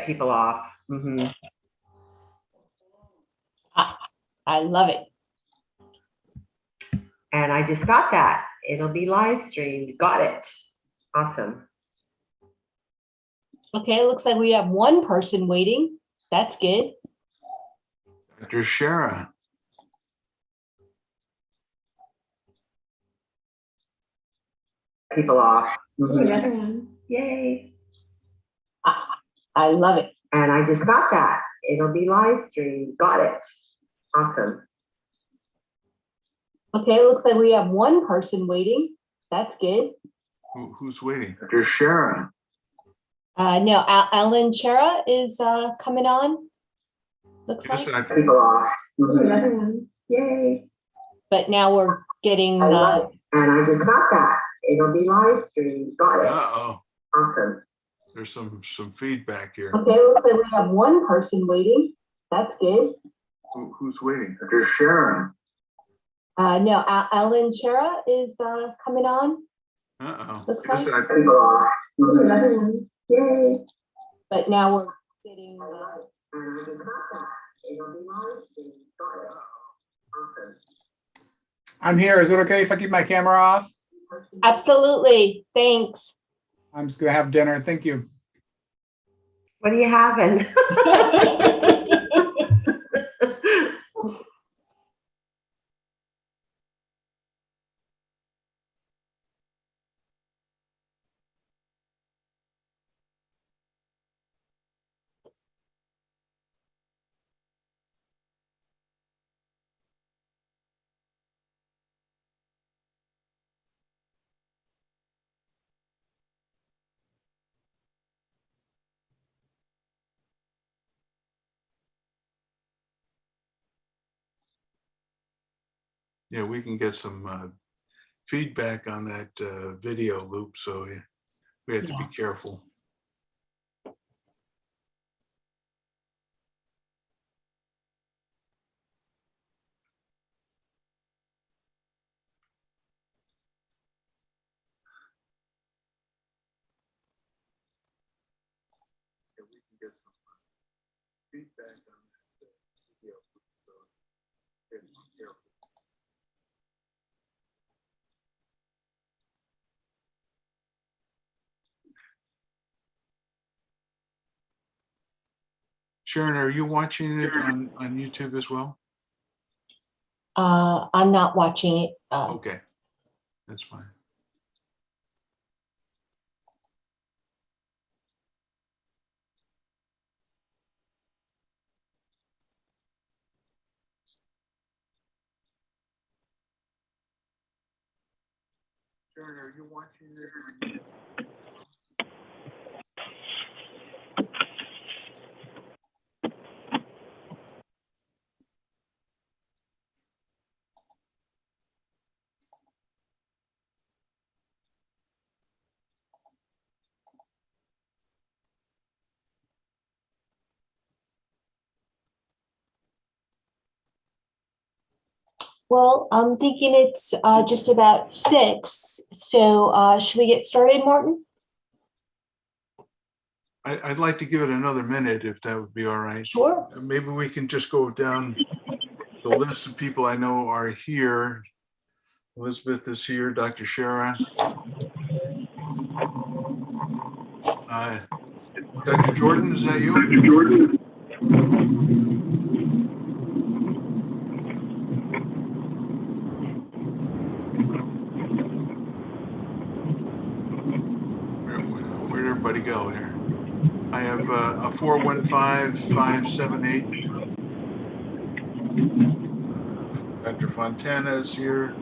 people off. I love it. And I just got that. It'll be live streamed. Got it. Awesome. Okay, it looks like we have one person waiting. That's good. Dr. Shara. People off. Another one. Yay. I love it. And I just got that. It'll be live streamed. Got it. Awesome. Okay, it looks like we have one person waiting. That's good. Who's waiting? Dr. Shara. No, Alan Chera is coming on. Looks Yes, like. People off. Another one. Yay. But now we're getting. And I just got that. It'll be live streamed. Got it. Uh-oh. Awesome. There's some feedback here. Okay, it looks like we have one person waiting. That's good. Who's waiting? Dr. Shara. No, Alan Chera is coming on. Uh-oh. Looks Yes, like. People off. Another one. Yay. But now we're getting. And I just got that. It'll be live streamed. Got it. Awesome. I'm here. Is it okay if I keep my camera off? Absolutely. Thanks. I'm just gonna have dinner. Thank you. What are you having? Yeah, we can get some feedback on that video loop, so we have to be careful. Yeah, we can get some feedback on that video loop, so we have to be careful. Sharon, are you watching it on YouTube as well? I'm not watching it. Okay, that's fine. Sharon, are you watching it? Well, I'm thinking it's just about 6. So should we get started, Martin? I'd like to give it another minute if that would be all right. Sure. Maybe we can just go down the list of people I know are here. Elizabeth is here, Dr. Shara. Dr. Jordan, is that you? Dr. Jordan. Where'd everybody go here? I have a 415-578. Dr. Fontana is here.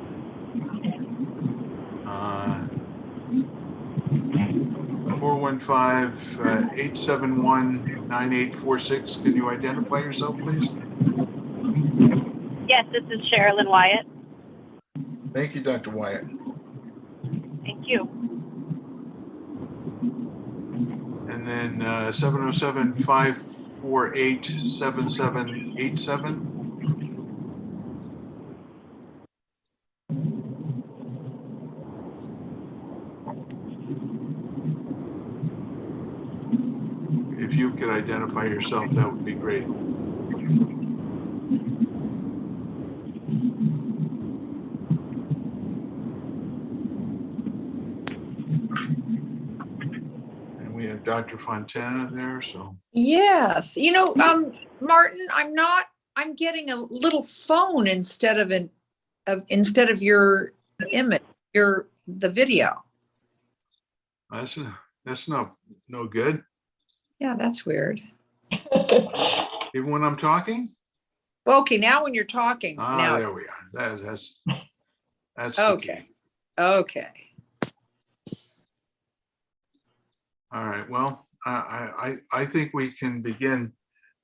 415-871-9846. Can you identify yourself, please? Yes, this is Sherilyn Wyatt. Thank you, Dr. Wyatt. Thank you. And then 707-548-7787. If you could identify yourself, that would be great. And we have Dr. Fontana there, so. Yes, Martin, I'm getting a little phone instead of instead of your image, the video. That's no good. Yeah, that's weird. Even when I'm talking? Okay, now when you're talking, now. There we are. That's the Okay. key. Okay. All right. Well, I think we can begin.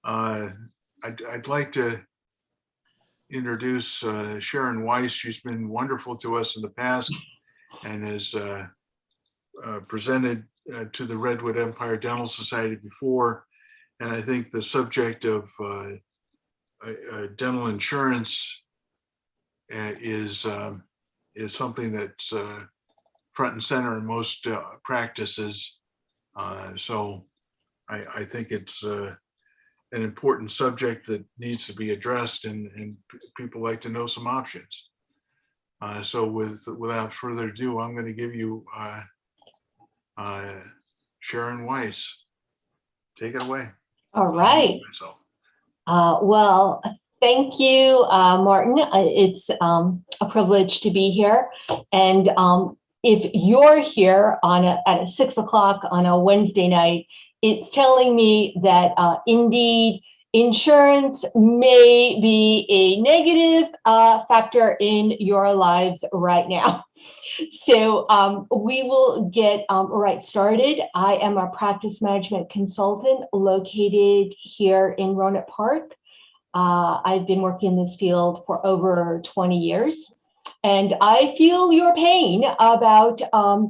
I'd like to introduce Sharon Weiss. She's been wonderful to us in the past and has presented to the Redwood Empire Dental Society before. And I think the subject of dental insurance is something that's front and center in most practices. So I think it's an important subject that needs to be addressed, and people like to know some options. So without further ado, I'm going to give you Sharon Weiss. Take it away. All right. Well, thank you, Martin. It's a privilege to be here. And if you're here at 6 o'clock on a Wednesday night, it's telling me that indeed insurance may be a negative factor in your lives right now. So we will get right started. I am a practice management consultant located here in Rohnert Park. I've been working in this field for over 20 years. And I feel your pain about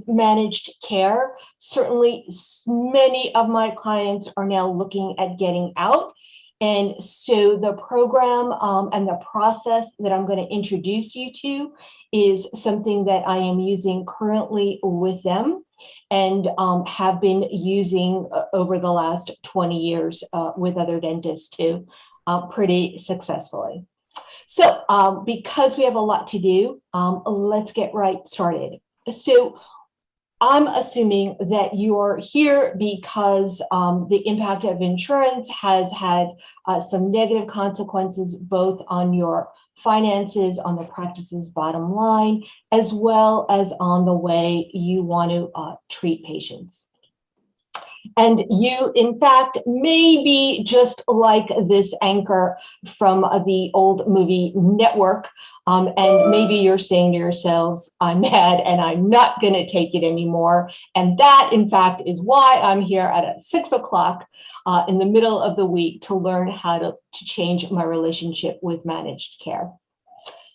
managed care. Certainly, many of my clients are now looking at getting out. And so the program and the process that I'm going to introduce you to is something that I am using currently with them and have been using over the last 20 years with other dentists too, pretty successfully. So because we have a lot to do, let's get right started. So I'm assuming that you're here because the impact of insurance has had some negative consequences, both on your finances, on the practice's bottom line, as well as on the way you want to treat patients. And you, in fact, may be just like this anchor from the old movie Network. And maybe you're saying to yourselves, I'm mad and I'm not going to take it anymore. And that, in fact, is why I'm here at 6 o'clock in the middle of the week to learn how to change my relationship with managed care.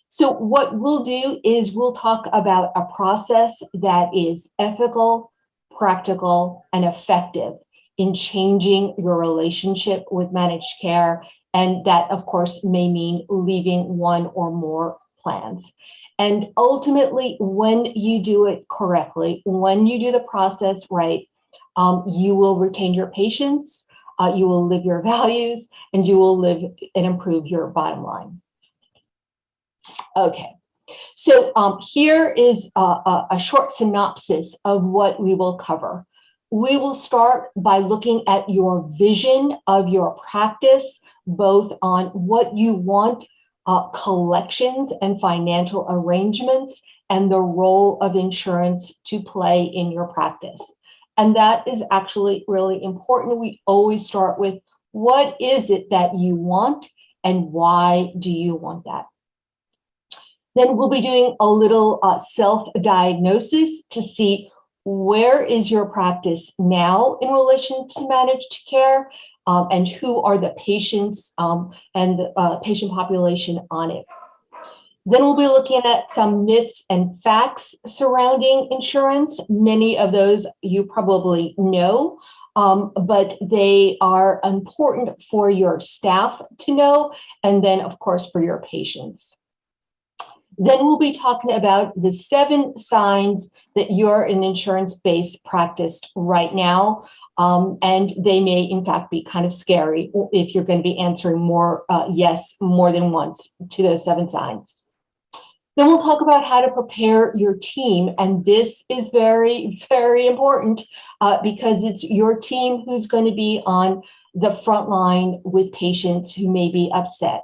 So what we'll do is we'll talk about a process that is ethical, practical, and effective in changing your relationship with managed care. And that, of course, may mean leaving one or more plans. And ultimately, when you do it correctly, when you do the process right, you will retain your patients, you will live your values, and you will live and improve your bottom line. Okay. So here is a short synopsis of what we will cover. We will start by looking at your vision of your practice, both on what you want collections and financial arrangements and the role of insurance to play in your practice. And that is actually really important. We always start with what is it that you want and why do you want that? Then we'll be doing a little self-diagnosis to see where is your practice now in relation to managed care and who are the patients and the patient population on it. Then we'll be looking at some myths and facts surrounding insurance. Many of those you probably know, but they are important for your staff to know, and then, of course, for your patients. Then we'll be talking about the 7 signs that you're an insurance-based practice right now. And they may, in fact, be kind of scary if you're going to be answering yes more than once to those 7 signs. Then we'll talk about how to prepare your team. And this is very, very important because it's your team who's going to be on the front line with patients who may be upset.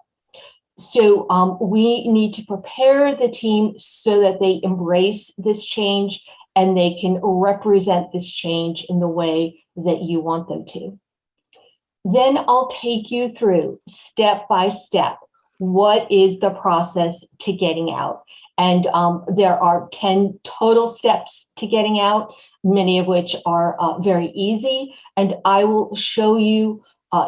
So we need to prepare the team so that they embrace this change and they can represent this change in the way that you want them to. Then I'll take you through step by step. What is the process to getting out? And there are 10 total steps to getting out, many of which are very easy. And I will show you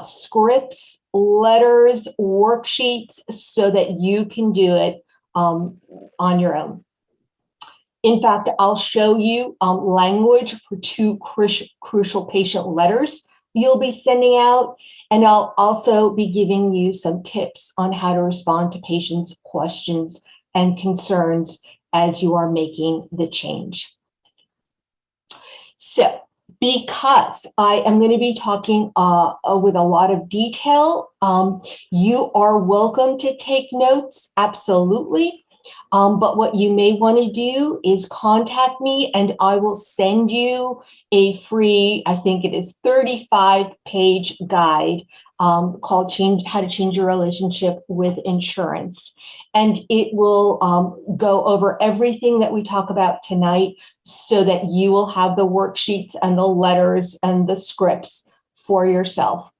scripts, letters, worksheets so that you can do it on your own. In fact, I'll show you language for 2 crucial patient letters you'll be sending out. And I'll also be giving you some tips on how to respond to patients' questions and concerns as you are making the change. So, because I am going to be talking with a lot of detail, you are welcome to take notes, absolutely. But what you may want to do is contact me and I will send you a free, I think it is 35-page guide called How to Change Your Relationship with Insurance. And it will go over everything that we talk about tonight so that you will have the worksheets and the letters and the scripts for yourself.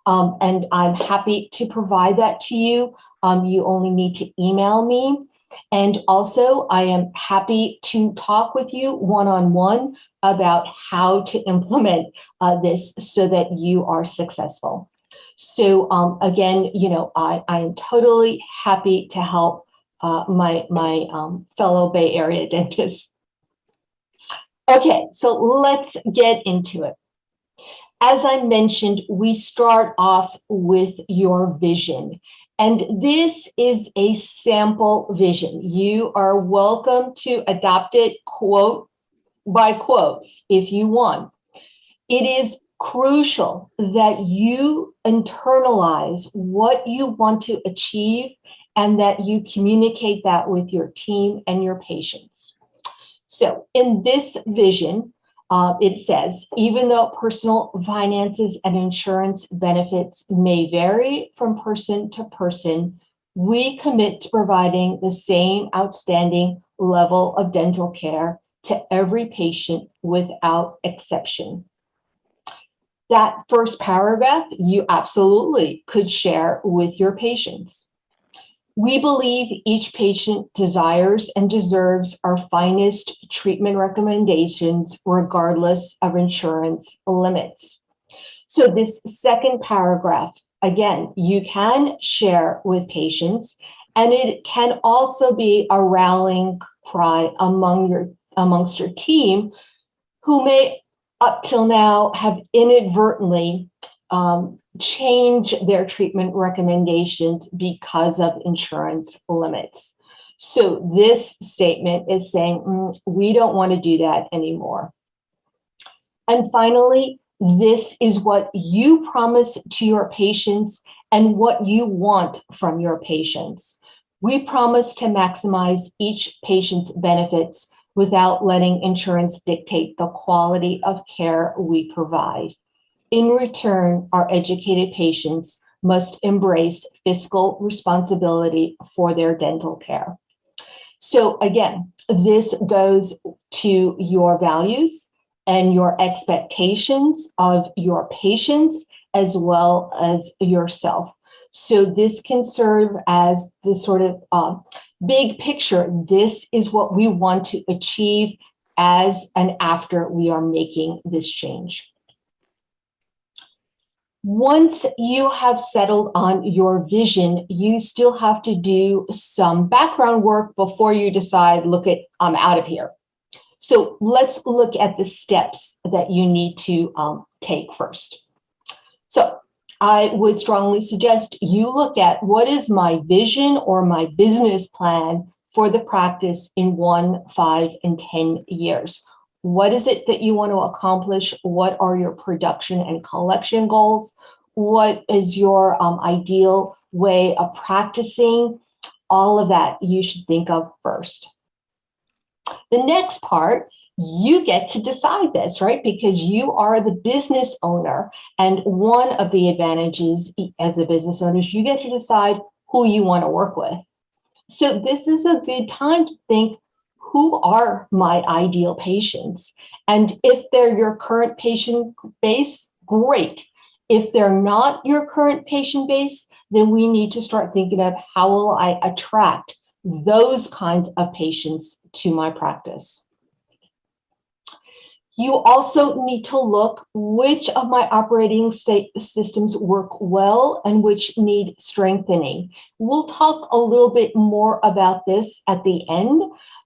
And I'm happy to provide that to you. You only need to email me. And also, I am happy to talk with you one-on-one about how to implement this so that you are successful. So again, I am totally happy to help my fellow Bay Area dentists. Okay, so let's get into it. As I mentioned, we start off with your vision. And this is a sample vision. You are welcome to adopt it quote by quote if you want. It is crucial that you internalize what you want to achieve and that you communicate that with your team and your patients. So in this vision, it says, even though personal finances and insurance benefits may vary from person to person, we commit to providing the same outstanding level of dental care to every patient without exception. That first paragraph, you absolutely could share with your patients. We believe each patient desires and deserves our finest treatment recommendations, regardless of insurance limits. So this second paragraph, again, you can share with patients, and it can also be a rallying cry amongst your team who may up till now have inadvertently change their treatment recommendations because of insurance limits. So this statement is saying, we don't want to do that anymore. And finally, this is what you promise to your patients and what you want from your patients. We promise to maximize each patient's benefits without letting insurance dictate the quality of care we provide. In return, our educated patients must embrace fiscal responsibility for their dental care. So again, this goes to your values and your expectations of your patients as well as yourself. So this can serve as the sort of big picture. This is what we want to achieve as and after we are making this change. Once you have settled on your vision, you still have to do some background work before you decide, I'm out of here. So let's look at the steps that you need to take first. So I would strongly suggest you look at what is my vision or my business plan for the practice in 1, 5, and 10 years. What is it that you want to accomplish? What are your production and collection goals? What is your ideal way of practicing? All of that you should think of first. The next part, you get to decide this, right? Because you are the business owner. And one of the advantages as a business owner is you get to decide who you want to work with. So this is a good time to think, who are my ideal patients? And if they're your current patient base, great. If they're not your current patient base, then we need to start thinking of how will I attract those kinds of patients to my practice. You also need to look which of my operating systems work well and which need strengthening. We'll talk a little bit more about this at the end,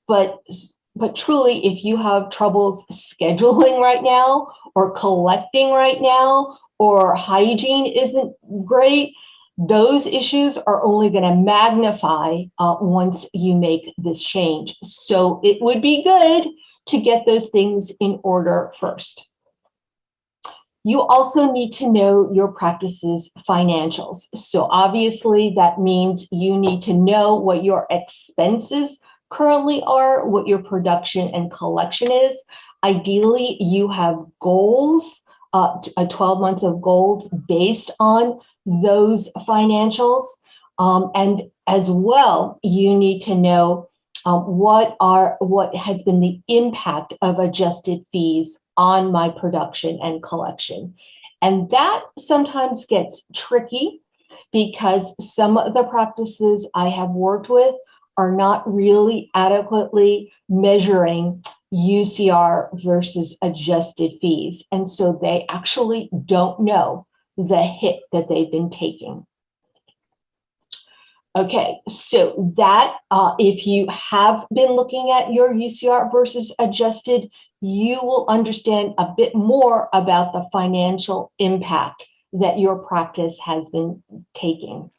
but truly, if you have troubles scheduling right now or collecting right now, or hygiene isn't great, those issues are only going to magnify once you make this change. So it would be good to get those things in order first. You also need to know your practice's financials. So obviously that means you need to know what your expenses currently are, what your production and collection is. Ideally, you have goals, 12 months of goals based on those financials. And as well, you need to know what has been the impact of adjusted fees on my production and collection. And that sometimes gets tricky because some of the practices I have worked with are not really adequately measuring UCR versus adjusted fees. And so they actually don't know the hit that they've been taking. Okay, so that if you have been looking at your UCR versus adjusted, you will understand a bit more about the financial impact that your practice has been taking.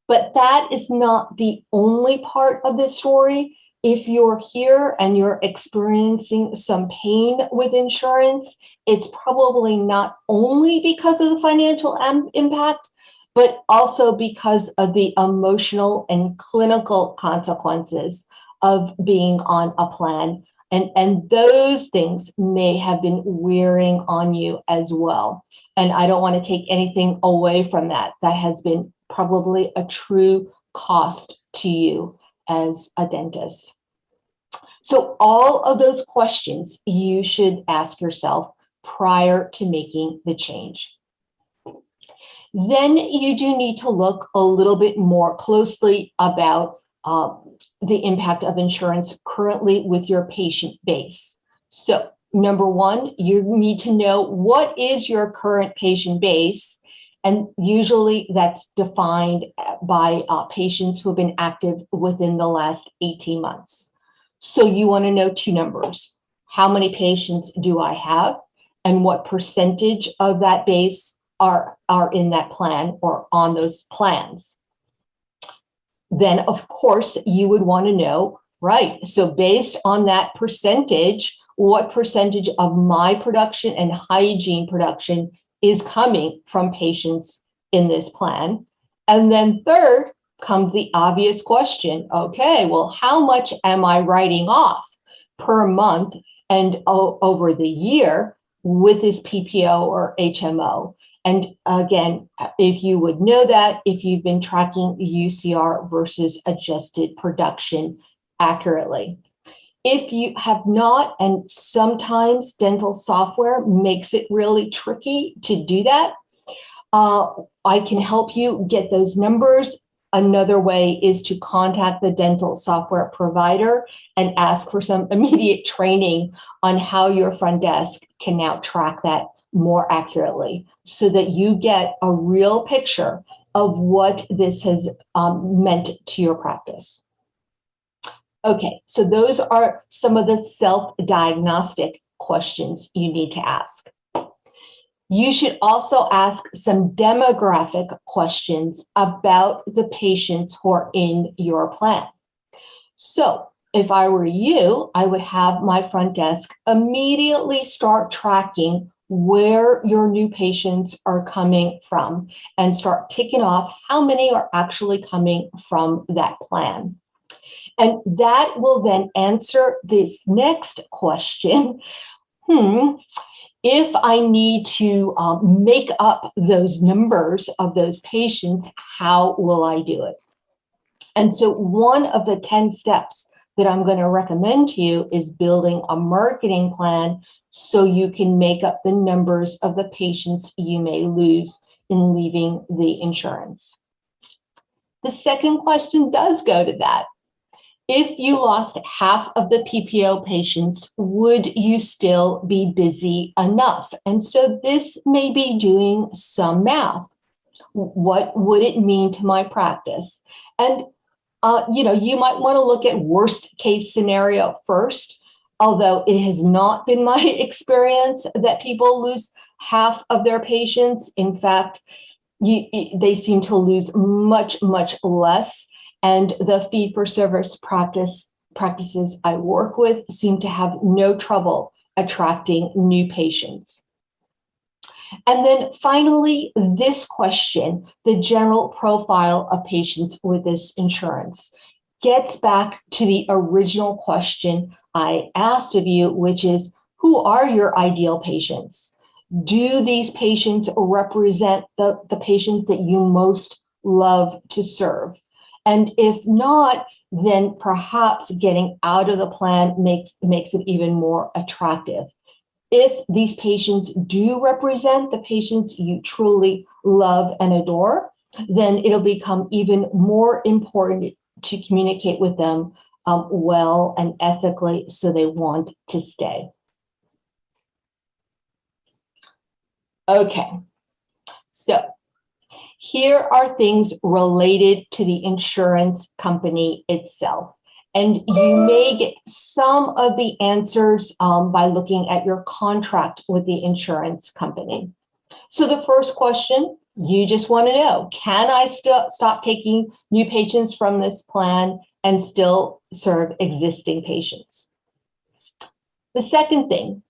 But that is not the only part of this story. If you're here and you're experiencing some pain with insurance, it's probably not only because of the financial impact, but also because of the emotional and clinical consequences of being on a plan. And those things may have been wearing on you as well. And I don't want to take anything away from that. That has been probably a true cost to you as a dentist. So all of those questions you should ask yourself prior to making the change. Then you do need to look a little bit more closely about the impact of insurance currently with your patient base. So number one, you need to know what is your current patient base. And usually that's defined by patients who have been active within the last 18 months. So you want to know two numbers. How many patients do I have? And what percentage of that base are in that plan or on those plans? Then, of course, you would want to know, right, so based on that percentage, what percentage of my production and hygiene production is coming from patients in this plan? And then third comes the obvious question, okay, well, how much am I writing off per month and over the year with this PPO or HMO? And again, if you would know that, if you've been tracking UCR versus adjusted production accurately. If you have not, and sometimes dental software makes it really tricky to do that, I can help you get those numbers. Another way is to contact the dental software provider and ask for some immediate training on how your front desk can now track that more accurately so that you get a real picture of what this has meant to your practice. Okay, so those are some of the self-diagnostic questions you need to ask. You should also ask some demographic questions about the patients who are in your plan. So if I were you, I would have my front desk immediately start tracking where your new patients are coming from and start ticking off how many are actually coming from that plan. And that will then answer this next question. If I need to make up those numbers of those patients, how will I do it? And so one of the 10 steps that I'm going to recommend to you is building a marketing plan so you can make up the numbers of the patients you may lose in leaving the insurance. The second question does go to that. If you lost half of the PPO patients, would you still be busy enough? And so this may be doing some math. What would it mean to my practice? And you might want to look at worst case scenario first, although it has not been my experience that people lose half of their patients. In fact, they seem to lose much, much less. And the fee-for-service practices I work with seem to have no trouble attracting new patients. And then finally, this question, the general profile of patients with this insurance, gets back to the original question I asked of you, which is, who are your ideal patients? Do these patients represent the patients that you most love to serve? And if not, then perhaps getting out of the plan makes it even more attractive. If these patients do represent the patients you truly love and adore, then it'll become even more important to communicate with them well and ethically so they want to stay. Okay, so here are things related to the insurance company itself. And you may get some of the answers by looking at your contract with the insurance company. So the first question, you just want to know, can I still stop taking new patients from this plan and still serve existing patients? The second thing,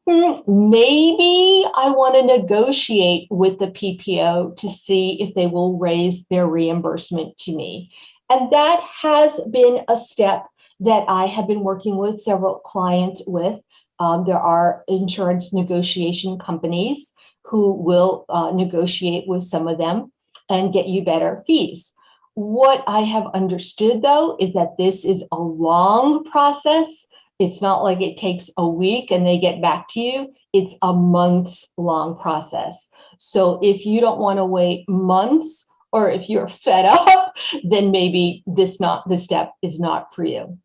maybe I want to negotiate with the PPO to see if they will raise their reimbursement to me. And that has been a step that I have been working with several clients with. There are insurance negotiation companies who will negotiate with some of them and get you better fees. What I have understood, though, is that this is a long process. It's not like it takes a week and they get back to you. It's a months-long process. So if you don't want to wait months, or if you're fed up, then maybe this step is not for you.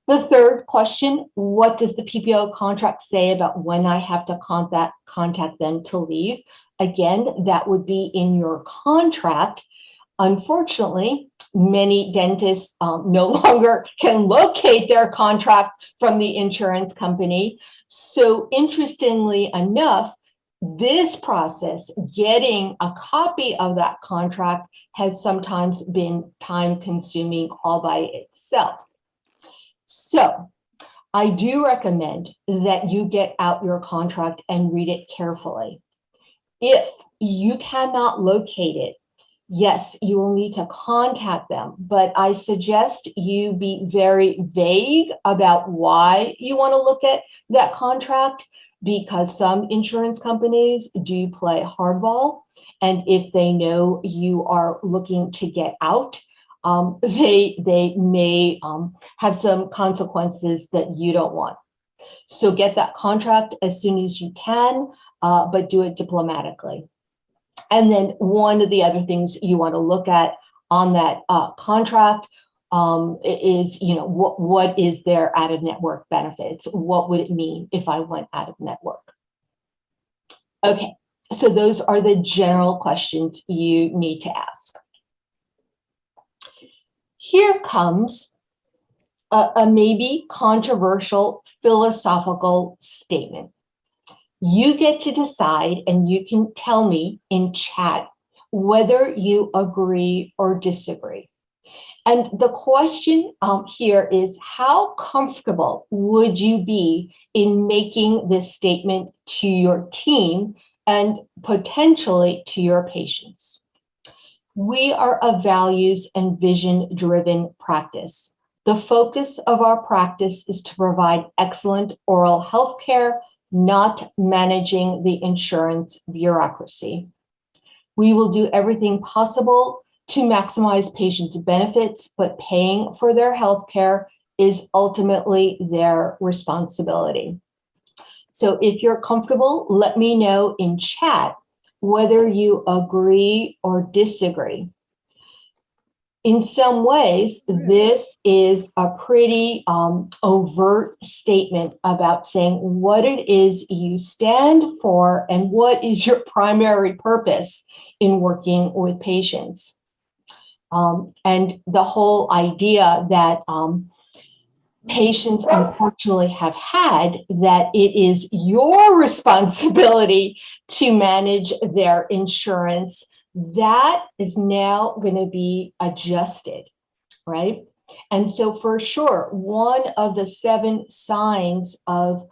The third question, what does the PPO contract say about when I have to contact them to leave? Again, that would be in your contract. Unfortunately, many dentists no longer can locate their contract from the insurance company. So interestingly enough, this process, getting a copy of that contract, has sometimes been time-consuming all by itself. So I do recommend that you get out your contract and read it carefully. If you cannot locate it, yes, you will need to contact them, but I suggest you be very vague about why you want to look at that contract, because some insurance companies do play hardball. And if they know you are looking to get out, they may have some consequences that you don't want. So get that contract as soon as you can, but do it diplomatically. And then one of the other things you want to look at on that contract is, what is their out-of-network benefits? What would it mean if I went out of network? Okay, so those are the general questions you need to ask. Here comes a maybe controversial philosophical statement. You get to decide, and you can tell me in chat whether you agree or disagree. And the question here is, how comfortable would you be in making this statement to your team and potentially to your patients? We are a values and vision-driven practice. The focus of our practice is to provide excellent oral health care, not managing the insurance bureaucracy. We will do everything possible to maximize patients' benefits, but paying for their health care is ultimately their responsibility. So if you're comfortable, let me know in chat whether you agree or disagree. In some ways, this is a pretty overt statement about saying what it is you stand for and what is your primary purpose in working with patients. And the whole idea that patients unfortunately have had, that it is your responsibility to manage their insurance, that is now going to be adjusted, right? And so for sure, one of the 7 signs of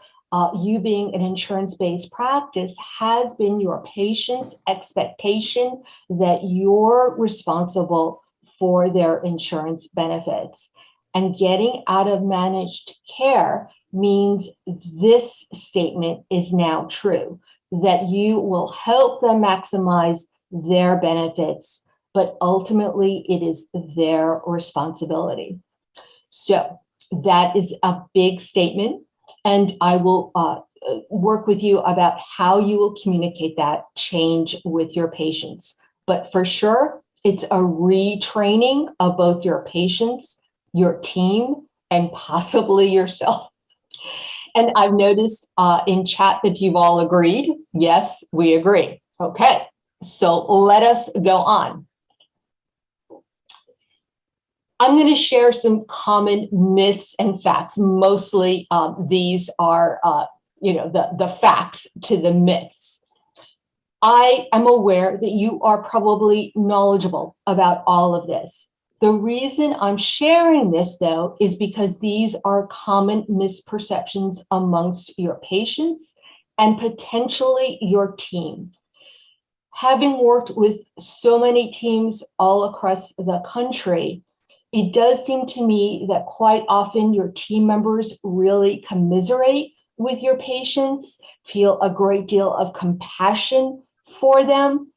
you being an insurance-based practice has been your patient's expectation that you're responsible for their insurance benefits. And getting out of managed care means this statement is now true, that you will help them maximize their benefits, but ultimately it is their responsibility. So that is a big statement, and I will work with you about how you will communicate that change with your patients. But for sure, it's a retraining of both your patients, your team, and possibly yourself. And I've noticed in chat that you've all agreed. Yes, we agree. Okay, so let us go on. I'm going to share some common myths and facts. Mostly these are, the facts to the myths. I am aware that you are probably knowledgeable about all of this. The reason I'm sharing this, though, is because these are common misperceptions amongst your patients and potentially your team. Having worked with so many teams all across the country, it does seem to me that quite often your team members really commiserate with your patients, feel a great deal of compassion for them.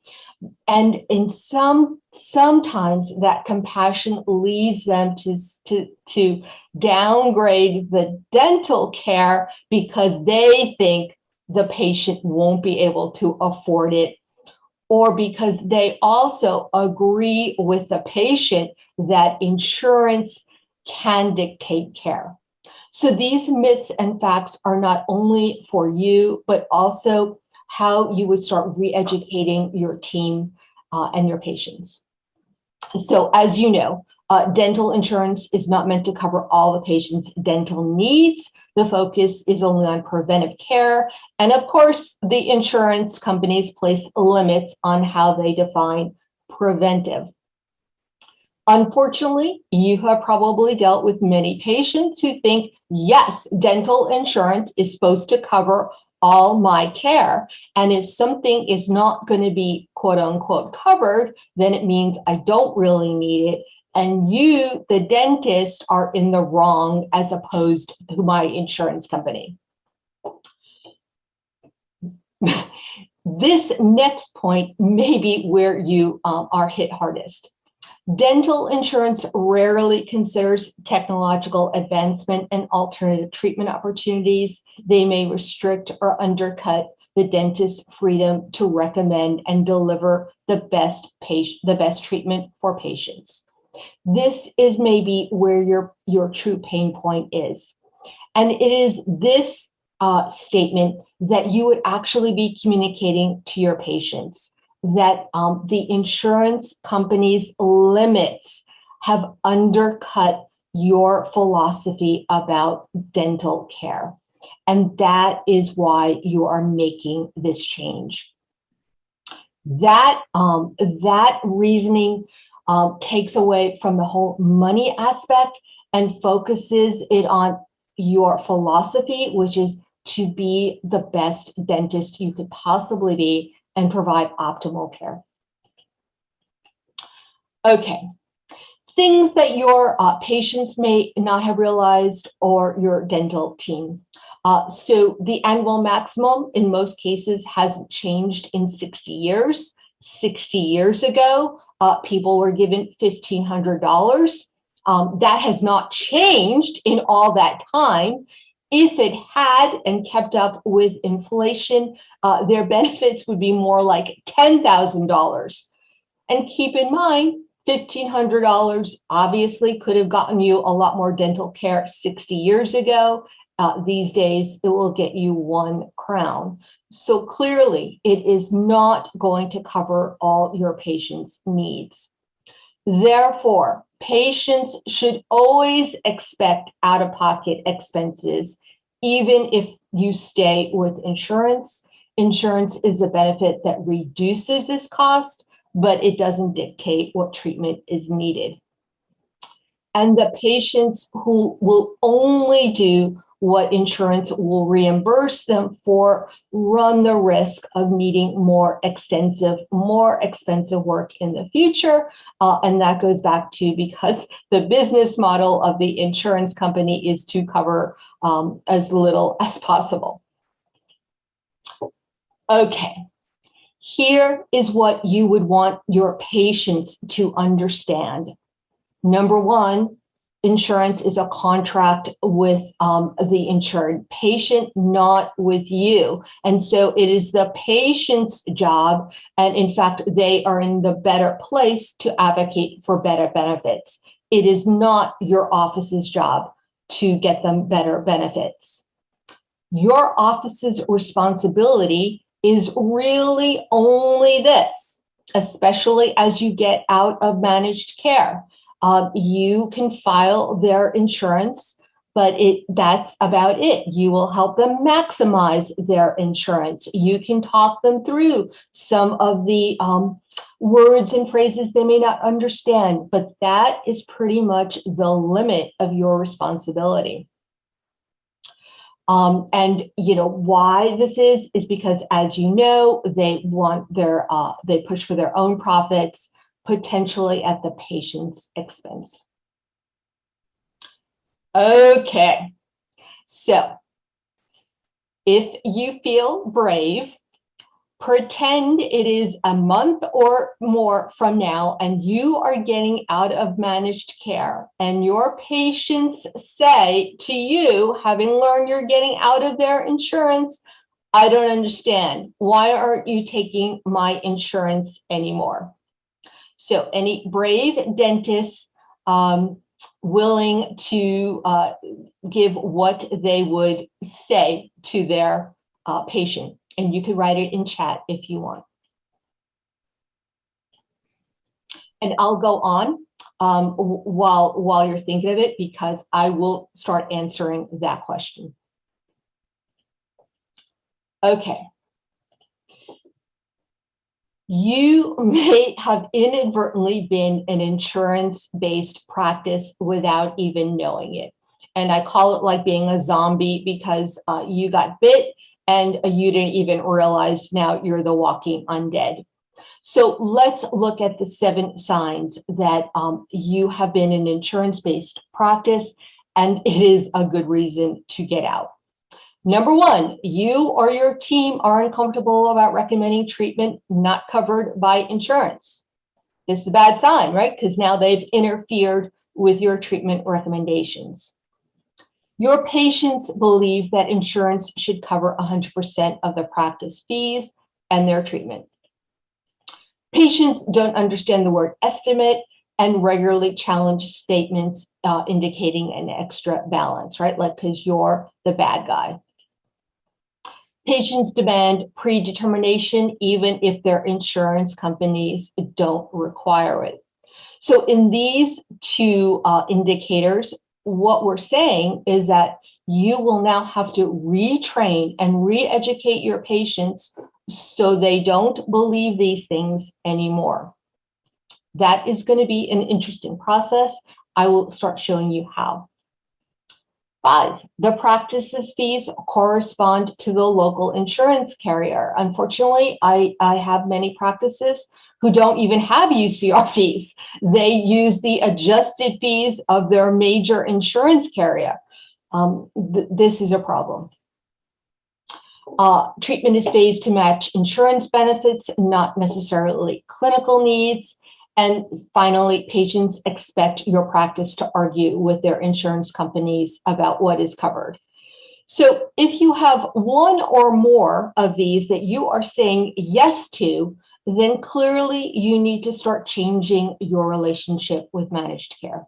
And sometimes that compassion leads them to downgrade the dental care because they think the patient won't be able to afford it, or because they also agree with the patient that insurance can dictate care. So these myths and facts are not only for you, but also how you would start re-educating your team and your patients. So as you know, dental insurance is not meant to cover all the patient's dental needs. The focus is only on preventive care. And of course, the insurance companies place limits on how they define preventive. Unfortunately, you have probably dealt with many patients who think, yes, dental insurance is supposed to cover all my care. And if something is not going to be quote unquote covered, then it means I don't really need it. And you, the dentist, are in the wrong as opposed to my insurance company. This next point may be where you are hit hardest. Dental insurance rarely considers technological advancement and alternative treatment opportunities. They may restrict or undercut the dentist's freedom to recommend and deliver the best treatment for patients. This is maybe where your true pain point is. And it is this statement that you would actually be communicating to your patients, that the insurance company's limits have undercut your philosophy about dental care. And that is why you are making this change. That reasoning takes away from the whole money aspect and focuses it on your philosophy, which is to be the best dentist you could possibly be and provide optimal care. Okay, things that your patients may not have realized or your dental team. So the annual maximum in most cases hasn't changed in 60 years. 60 years ago, people were given $1,500. That has not changed in all that time. If it had and kept up with inflation, their benefits would be more like $10,000. And keep in mind, $1,500 obviously could have gotten you a lot more dental care 60 years ago. These days, it will get you 1 crown. So clearly, it is not going to cover all your patients' needs. Therefore, patients should always expect out-of-pocket expenses, even if you stay with insurance. Insurance is a benefit that reduces this cost, but it doesn't dictate what treatment is needed. And the patients who will only do what insurance will reimburse them for run the risk of needing more expensive work in the future. And that goes back to because the business model of the insurance company is to cover as little as possible. Okay, here is what you would want your patients to understand. Number one, insurance is a contract with the insured patient, not with you. And so it is the patient's job. And in fact, they are in the better place to advocate for better benefits. It is not your office's job to get them better benefits. Your office's responsibility is really only this, especially as you get out of managed care. You can file their insurance, but that's about it. You will help them maximize their insurance. You can talk them through some of the words and phrases they may not understand, but that is pretty much the limit of your responsibility. And you know why this is because, as you know, they want they push for their own profits, potentially at the patient's expense. Okay, so if you feel brave, pretend it is a month or more from now and you are getting out of managed care and your patients say to you, having learned you're getting out of their insurance, I don't understand. Why aren't you taking my insurance anymore? So any brave dentists willing to give what they would say to their patient. And you can write it in chat if you want. And I'll go on while you're thinking of it, because I will start answering that question. Okay. You may have inadvertently been an insurance-based practice without even knowing it. And I call it like being a zombie because you got bit and you didn't even realize now you're the walking undead. So let's look at the 7 signs that you have been an insurance-based practice and it is a good reason to get out. Number 1, you or your team are uncomfortable about recommending treatment not covered by insurance. This is a bad sign, right? Because now they've interfered with your treatment recommendations. Your patients believe that insurance should cover 100% of the practice fees and their treatment. Patients don't understand the word estimate and regularly challenge statements indicating an extra balance, right? Like, because you're the bad guy. Patients demand predetermination even if their insurance companies don't require it. So in these 2 indicators, what we're saying is that you will now have to retrain and re-educate your patients so they don't believe these things anymore. That is going to be an interesting process. I will start showing you how. 5, the practices fees correspond to the local insurance carrier. Unfortunately, I have many practices who don't even have UCR fees. They use the adjusted fees of their major insurance carrier. This is a problem. Treatment is phased to match insurance benefits, not necessarily clinical needs. And finally, patients expect your practice to argue with their insurance companies about what is covered. So if you have one or more of these that you are saying yes to, then clearly you need to start changing your relationship with managed care.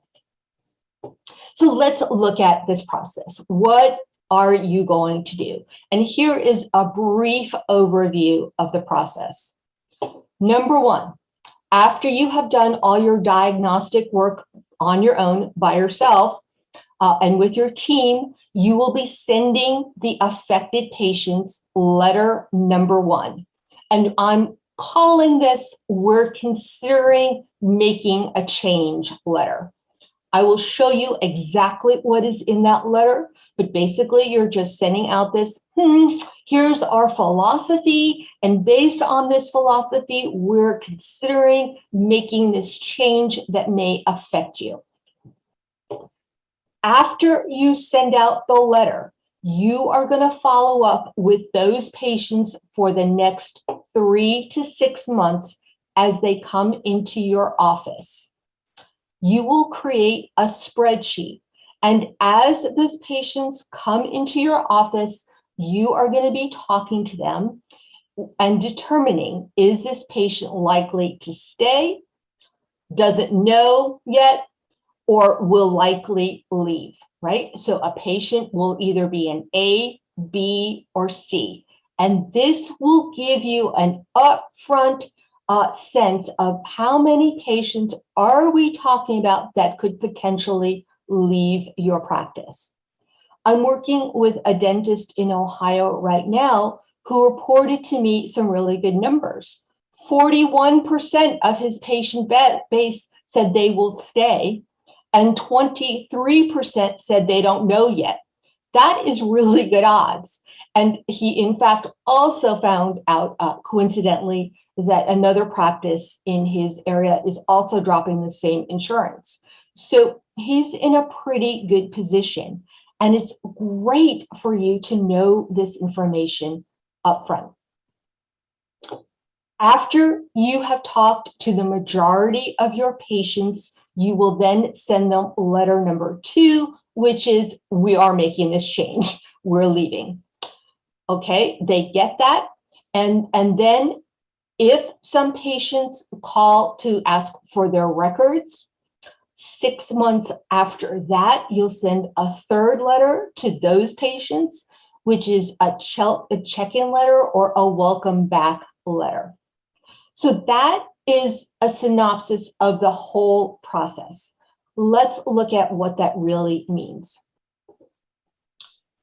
So let's look at this process. What are you going to do? And here is a brief overview of the process. Number 1, after you have done all your diagnostic work on your own by yourself and with your team, you will be sending the affected patients letter number 1. And I'm calling this, we're considering making a change letter. I will show you exactly what is in that letter, but basically you're just sending out this, here's our philosophy, and based on this philosophy, we're considering making this change that may affect you. After you send out the letter, you are going to follow up with those patients for the next 3 to 6 months as they come into your office. You will create a spreadsheet. And as those patients come into your office, you are going to be talking to them and determining, is this patient likely to stay, doesn't know yet, or will likely leave, right? So a patient will either be an A, B, or C. And this will give you an upfront sense of how many patients are we talking about that could potentially leave your practice. I'm working with a dentist in Ohio right now who reported to me some really good numbers. 41% of his patient base said they will stay, and 23% said they don't know yet. That is really good odds. And he, in fact, also found out, coincidentally, that another practice in his area is also dropping the same insurance. So he's in a pretty good position. And it's great for you to know this information up front. After you have talked to the majority of your patients, you will then send them letter number 2, which is, we are making this change, we're leaving. Okay, they get that. And then if some patients call to ask for their records, 6 months after that, you'll send a 3rd letter to those patients, which is a check-in letter or a welcome back letter. So that is a synopsis of the whole process. Let's look at what that really means.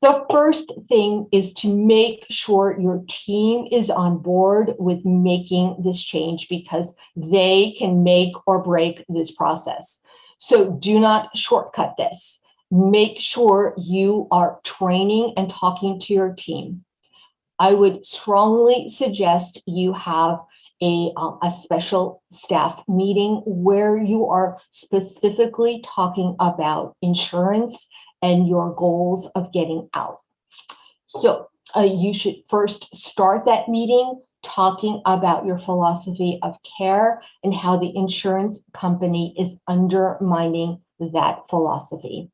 The first thing is to make sure your team is on board with making this change, because they can make or break this process. So do not shortcut this. Make sure you are training and talking to your team. I would strongly suggest you have a special staff meeting where you are specifically talking about insurance and your goals of getting out. So you should first start that meeting talking about your philosophy of care and how the insurance company is undermining that philosophy.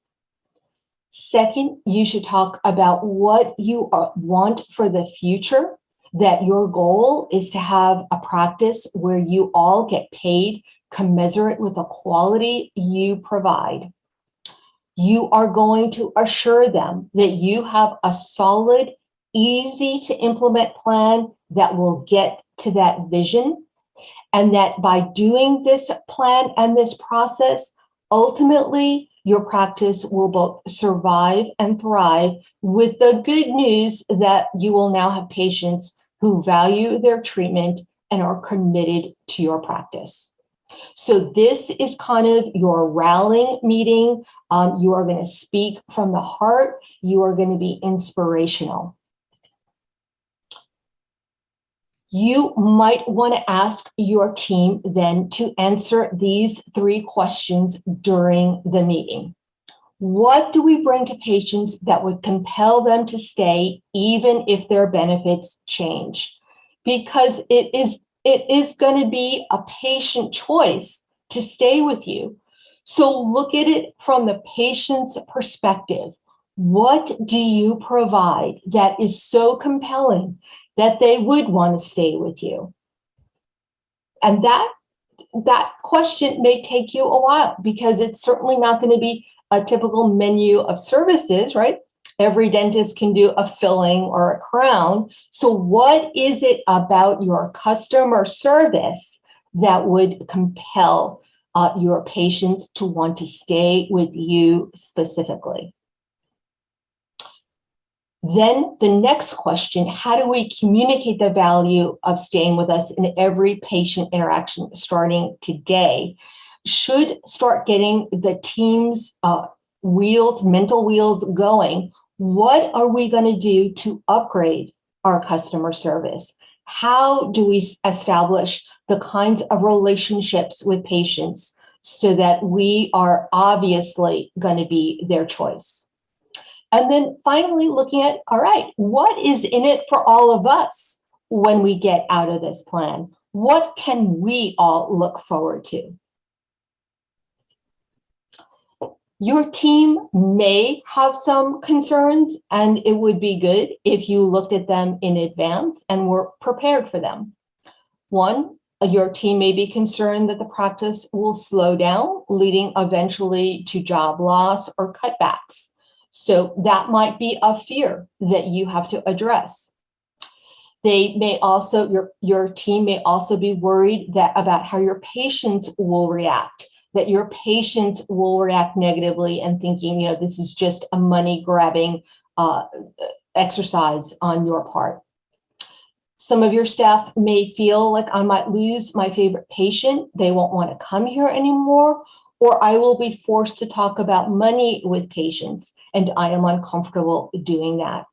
Second, you should talk about what you want for the future, that your goal is to have a practice where you all get paid commensurate with the quality you provide. You are going to assure them that you have a solid, easy to implement plan that will get to that vision, and that by doing this plan and this process, ultimately your practice will both survive and thrive, with the good news that you will now have patients who value their treatment and are committed to your practice. So this is kind of your rallying meeting. You are going to speak from the heart. You are going to be inspirational. You might want to ask your team then to answer these 3 questions during the meeting. What do we bring to patients that would compel them to stay even if their benefits change? Because it is going to be a patient choice to stay with you. So look at it from the patient's perspective. What do you provide that is so compelling that they would want to stay with you? And that question may take you a while, because it's certainly not going to be a typical menu of services, right? Every dentist can do a filling or a crown. So what is it about your customer service that would compel your patients to want to stay with you specifically? Then the next question, how do we communicate the value of staying with us in every patient interaction starting today? Should start getting the team's mental wheels going. What are we going to do to upgrade our customer service? How do we establish the kinds of relationships with patients so that we are obviously going to be their choice? And then finally looking at, all right, what is in it for all of us when we get out of this plan? What can we all look forward to? Your team may have some concerns, and it would be good if you looked at them in advance and were prepared for them. One, your team may be concerned that the practice will slow down, leading eventually to job loss or cutbacks. So that might be a fear that you have to address. They may also, your team may also be worried about how your patients will react, that your patients will react negatively and thinking, this is just a money grabbing exercise on your part. Some of your staff may feel like I might lose my favorite patient. They won't want to come here anymore, or I will be forced to talk about money with patients, and I am uncomfortable doing that.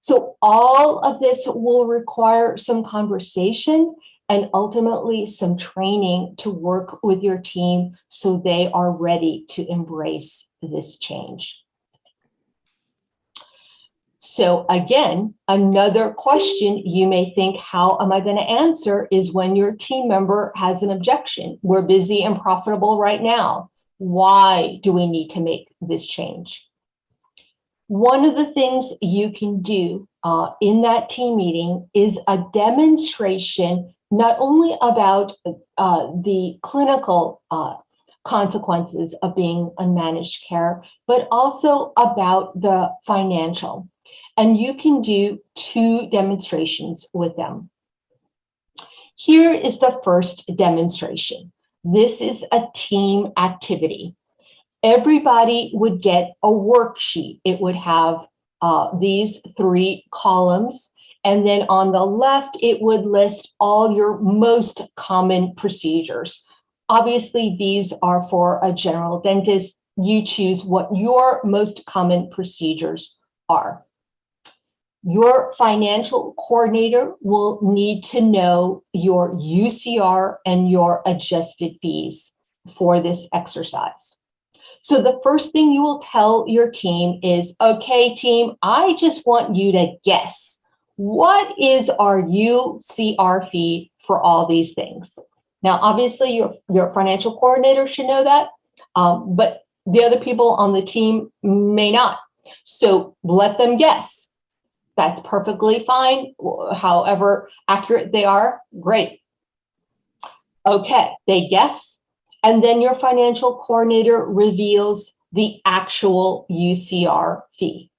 So all of this will require some conversation and ultimately some training to work with your team so they are ready to embrace this change. So again, another question you may think, how am I going to answer, is when your team member has an objection. We're busy and profitable right now. Why do we need to make this change? One of the things you can do in that team meeting is a demonstration not only about the clinical consequences of being unmanaged care, but also about the financial. And you can do 2 demonstrations with them. Here is the first demonstration. This is a team activity. Everybody would get a worksheet. It would have these 3 columns. And then on the left, it would list all your most common procedures. Obviously, these are for a general dentist. You choose what your most common procedures are. Your financial coordinator will need to know your UCR and your adjusted fees for this exercise. So the first thing you will tell your team is, okay, team, I just want you to guess. What is our UCR fee for all these things? Now, obviously, your financial coordinator should know that, but the other people on the team may not. So let them guess. That's perfectly fine. However accurate they are, great. Okay, they guess. And then your financial coordinator reveals the actual UCR fee.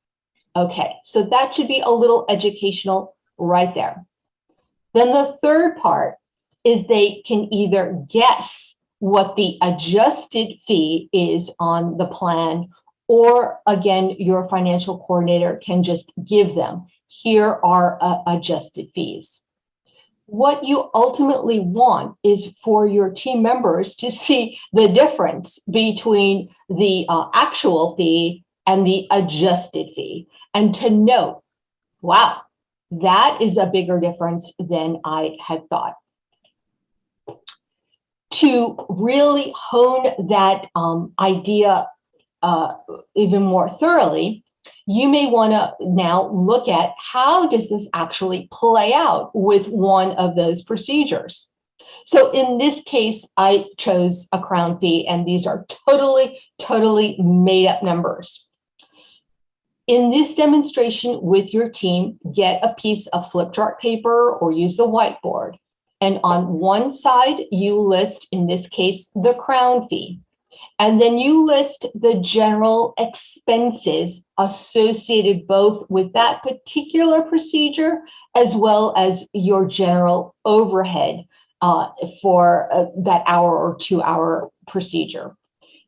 Okay, so that should be a little educational right there. Then the third part is they can either guess what the adjusted fee is on the plan, or again, your financial coordinator can just give them, here are adjusted fees. What you ultimately want is for your team members to see the difference between the actual fee and the adjusted fee, and to note, wow, that is a bigger difference than I had thought. To really hone that idea even more thoroughly, you may want to now look at how does this actually play out with one of those procedures. So in this case, I chose a crown fee, and these are totally made up numbers. In this demonstration with your team, get a piece of flip chart paper or use the whiteboard. And on one side, you list, in this case, the crown fee. And then you list the general expenses associated both with that particular procedure as well as your general overhead for that hour or 2 hour procedure.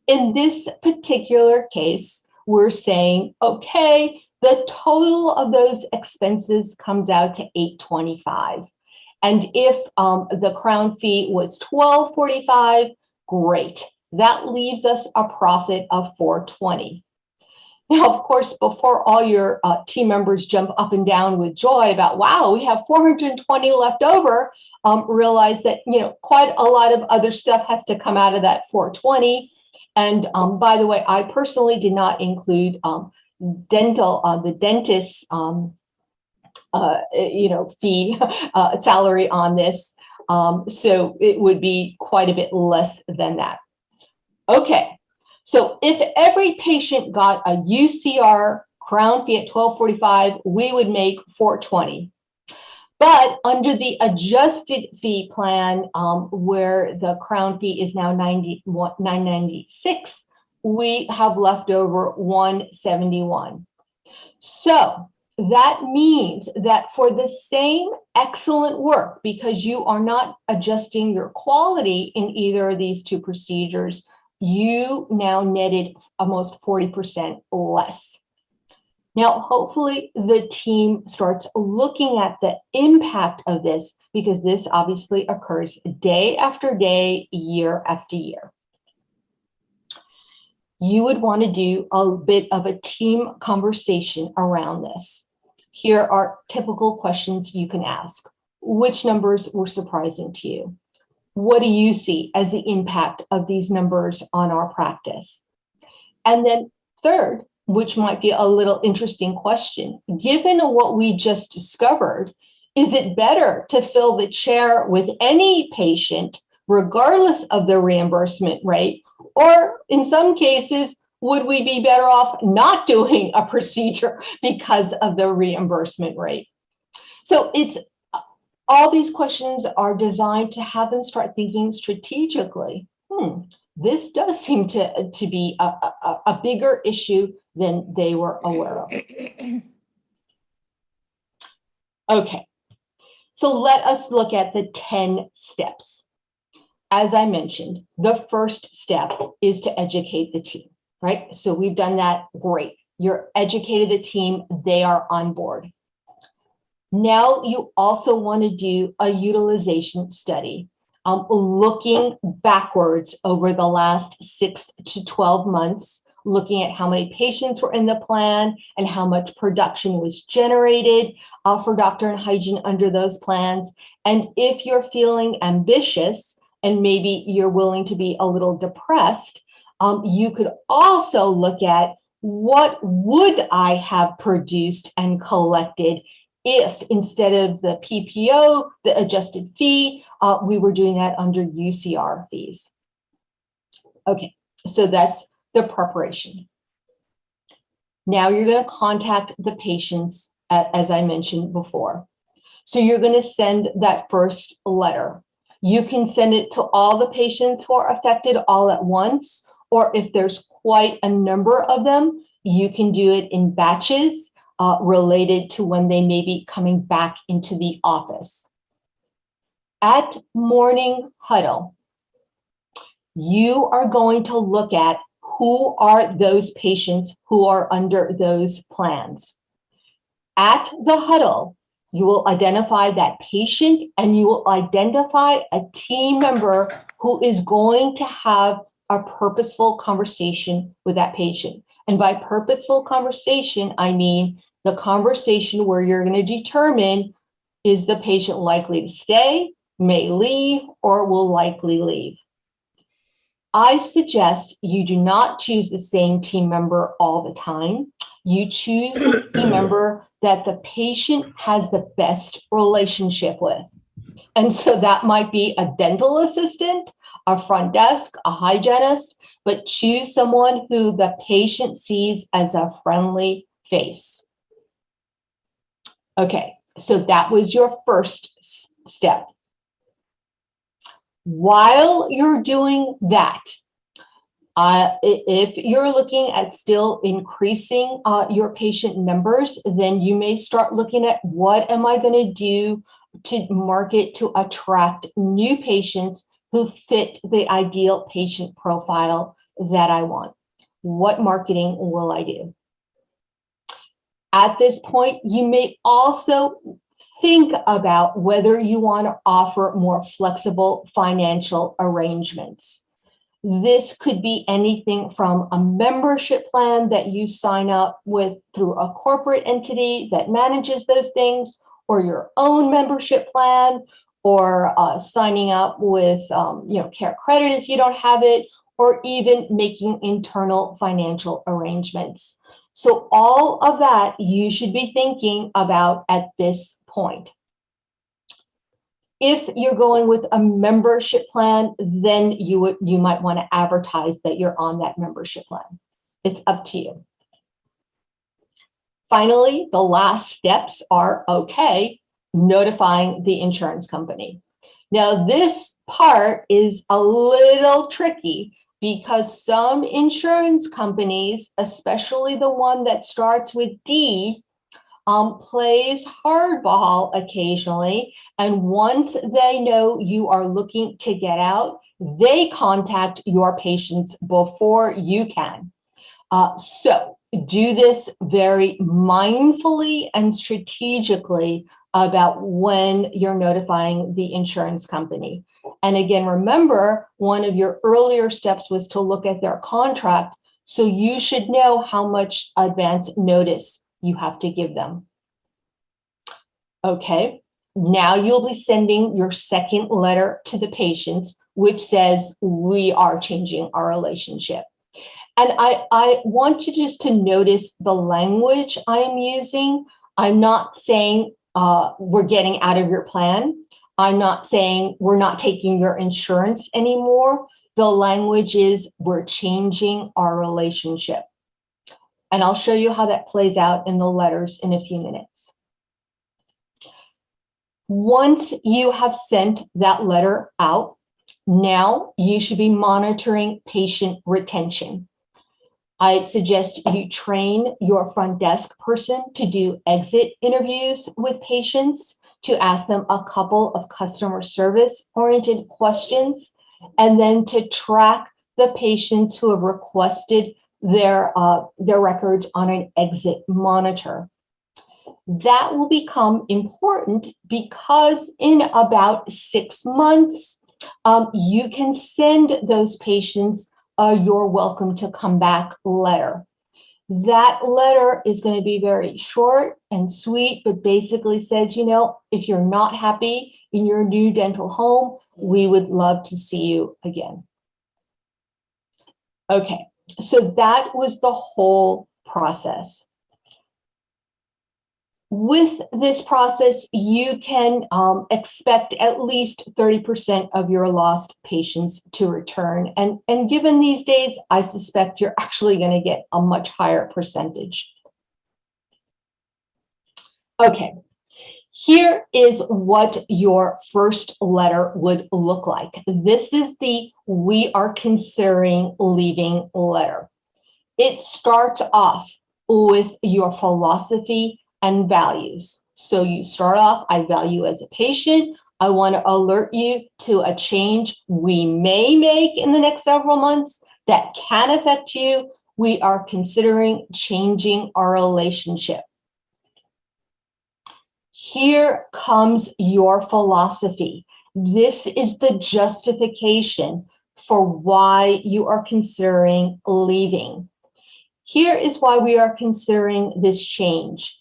In this particular case, we're saying, okay, the total of those expenses comes out to $825. And if the crown fee was $1245, great. That leaves us a profit of $420. Now, of course, before all your team members jump up and down with joy about, wow, we have 420 left over, realize that, quite a lot of other stuff has to come out of that 420. And by the way, I personally did not include the dentist's fee salary on this. So it would be quite a bit less than that. Okay, so if every patient got a UCR crown fee at $1245, we would make $420. But under the adjusted fee plan, where the crown fee is now $996, we have left over $171. So that means that for the same excellent work, because you are not adjusting your quality in either of these two procedures, you now netted almost 40% less. Now, hopefully the team starts looking at the impact of this, because this obviously occurs day after day, year after year. You would want to do a bit of a team conversation around this. Here are typical questions you can ask. Which numbers were surprising to you? What do you see as the impact of these numbers on our practice? And then third, which might be a little interesting question, given what we just discovered, is it better to fill the chair with any patient, regardless of the reimbursement rate? Or in some cases, would we be better off not doing a procedure because of the reimbursement rate? So it's all these questions are designed to have them start thinking strategically. This does seem to be a bigger issue than they were aware of. Okay, so let us look at the 10 steps. As I mentioned, the first step is to educate the team, right? So we've done that, great. You're educated the team, they are on board. Now you also want to do a utilization study, looking backwards over the last 6 to 12 months, looking at how many patients were in the plan and how much production was generated for Doctor and Hygiene under those plans. And if you're feeling ambitious and maybe you're willing to be a little depressed, you could also look at what would I have produced and collected if instead of the PPO, the adjusted fee, we were doing that under UCR fees. Okay, so that's the preparation. Now you're going to contact the patients, as I mentioned before. So you're going to send that first letter. You can send it to all the patients who are affected all at once, or if there's quite a number of them, you can do it in batches related to when they may be coming back into the office. At morning huddle, you are going to look at who are those patients who are under those plans. At the huddle, You will identify that patient and you will identify a team member who is going to have a purposeful conversation with that patient. And by purposeful conversation, I mean the conversation where you're going to determine, is the patient likely to stay, may leave, or will likely leave? I suggest you do not choose the same team member all the time. You choose the team member that the patient has the best relationship with. And so that might be a dental assistant, a front desk, a hygienist, but choose someone who the patient sees as a friendly face. Okay, so that was your first step. While you're doing that, if you're looking at still increasing your patient numbers, then you may start looking at, what am I going to do to market to attract new patients who fit the ideal patient profile that I want? What marketing will I do? At this point, you may also think about whether you want to offer more flexible financial arrangements. This could be anything from a membership plan that you sign up with through a corporate entity that manages those things, or your own membership plan, or signing up with Care Credit if you don't have it, or even making internal financial arrangements. So all of that you should be thinking about at this point. If you're going with a membership plan, then you might want to advertise that you're on that membership plan. It's up to you. Finally, the last steps are, okay, notifying the insurance company. Now, this part is a little tricky because some insurance companies, especially the one that starts with D, plays hardball occasionally. And once they know you are looking to get out, they contact your patients before you can. So do this very mindfully and strategically about when you're notifying the insurance company. And again, remember, one of your earlier steps was to look at their contract. So you should know how much advance notice you have to give them. Okay, now you'll be sending your second letter to the patients, which says, we are changing our relationship. And I want you just to notice the language I'm using. I'm not saying we're getting out of your plan. I'm not saying we're not taking your insurance anymore. The language is, we're changing our relationship. And I'll show you how that plays out in the letters in a few minutes. Once you have sent that letter out, now you should be monitoring patient retention. I suggest you train your front desk person to do exit interviews with patients, to ask them a couple of customer service oriented questions, and then to track the patients who have requested their records on an exit monitor. That will become important because in about 6 months, you can send those patients you're welcome to come back letter. That letter is going to be very short and sweet, but basically says, if you're not happy in your new dental home, we would love to see you again. Okay, so that was the whole process. With this process, you can expect at least 30% of your lost patients to return. And given these days, I suspect you're actually going to get a much higher percentage. Okay, here is what your first letter would look like. This is the "we are considering leaving" letter. It starts off with your philosophy and values. So you start off, I value as a patient. I want to alert you to a change we may make in the next several months that can affect you. We are considering changing our relationship. Here comes your philosophy. This is the justification for why you are considering leaving. Here is why we are considering this change.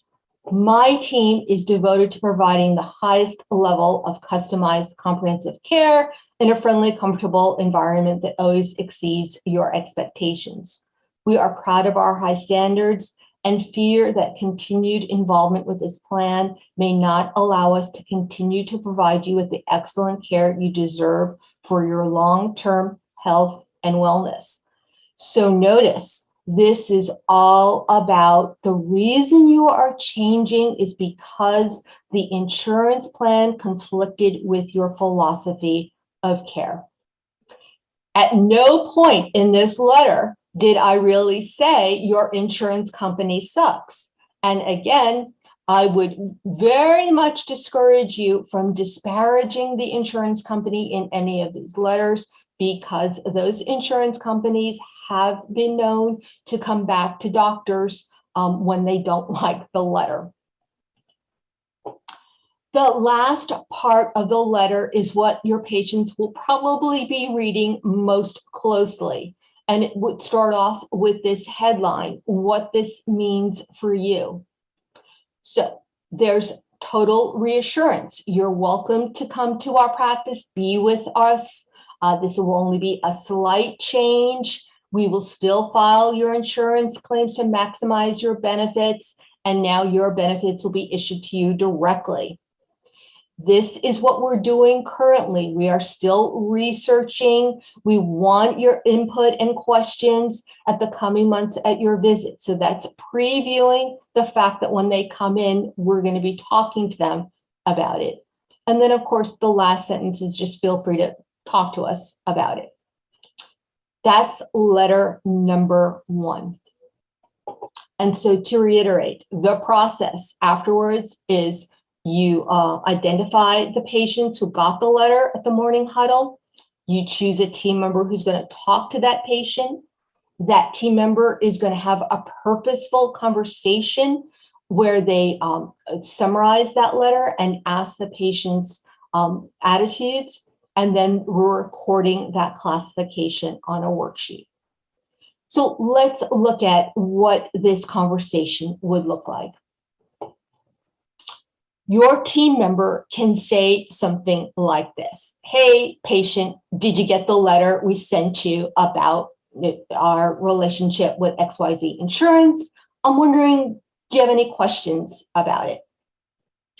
My team is devoted to providing the highest level of customized comprehensive care in a friendly, comfortable environment that always exceeds your expectations. We are proud of our high standards and fear that continued involvement with this plan may not allow us to continue to provide you with the excellent care you deserve for your long-term health and wellness. So notice, this is all about the reason you are changing is because the insurance plan conflicted with your philosophy of care. At no point in this letter did I really say your insurance company sucks. And again, I would very much discourage you from disparaging the insurance company in any of these letters, because those insurance companies have been known to come back to doctors when they don't like the letter. The last part of the letter is what your patients will probably be reading most closely. And it would start off with this headline, what this means for you. So there's total reassurance. You're welcome to come to our practice, be with us. This will only be a slight change. We will still file your insurance claims to maximize your benefits, and now your benefits will be issued to you directly. This is what we're doing currently. We are still researching. We want your input and questions at the coming months at your visit. So that's previewing the fact that when they come in, we're going to be talking to them about it. And then, of course, the last sentence is just feel free to talk to us about it. That's letter number 1. And so to reiterate, the process afterwards is you identify the patients who got the letter at the morning huddle. You choose a team member who's going to talk to that patient. That team member is going to have a purposeful conversation where they summarize that letter and ask the patient's attitudes. And then we're recording that classification on a worksheet. So let's look at what this conversation would look like. Your team member can say something like this. Hey, patient, did you get the letter we sent you about our relationship with XYZ Insurance? I'm wondering, do you have any questions about it?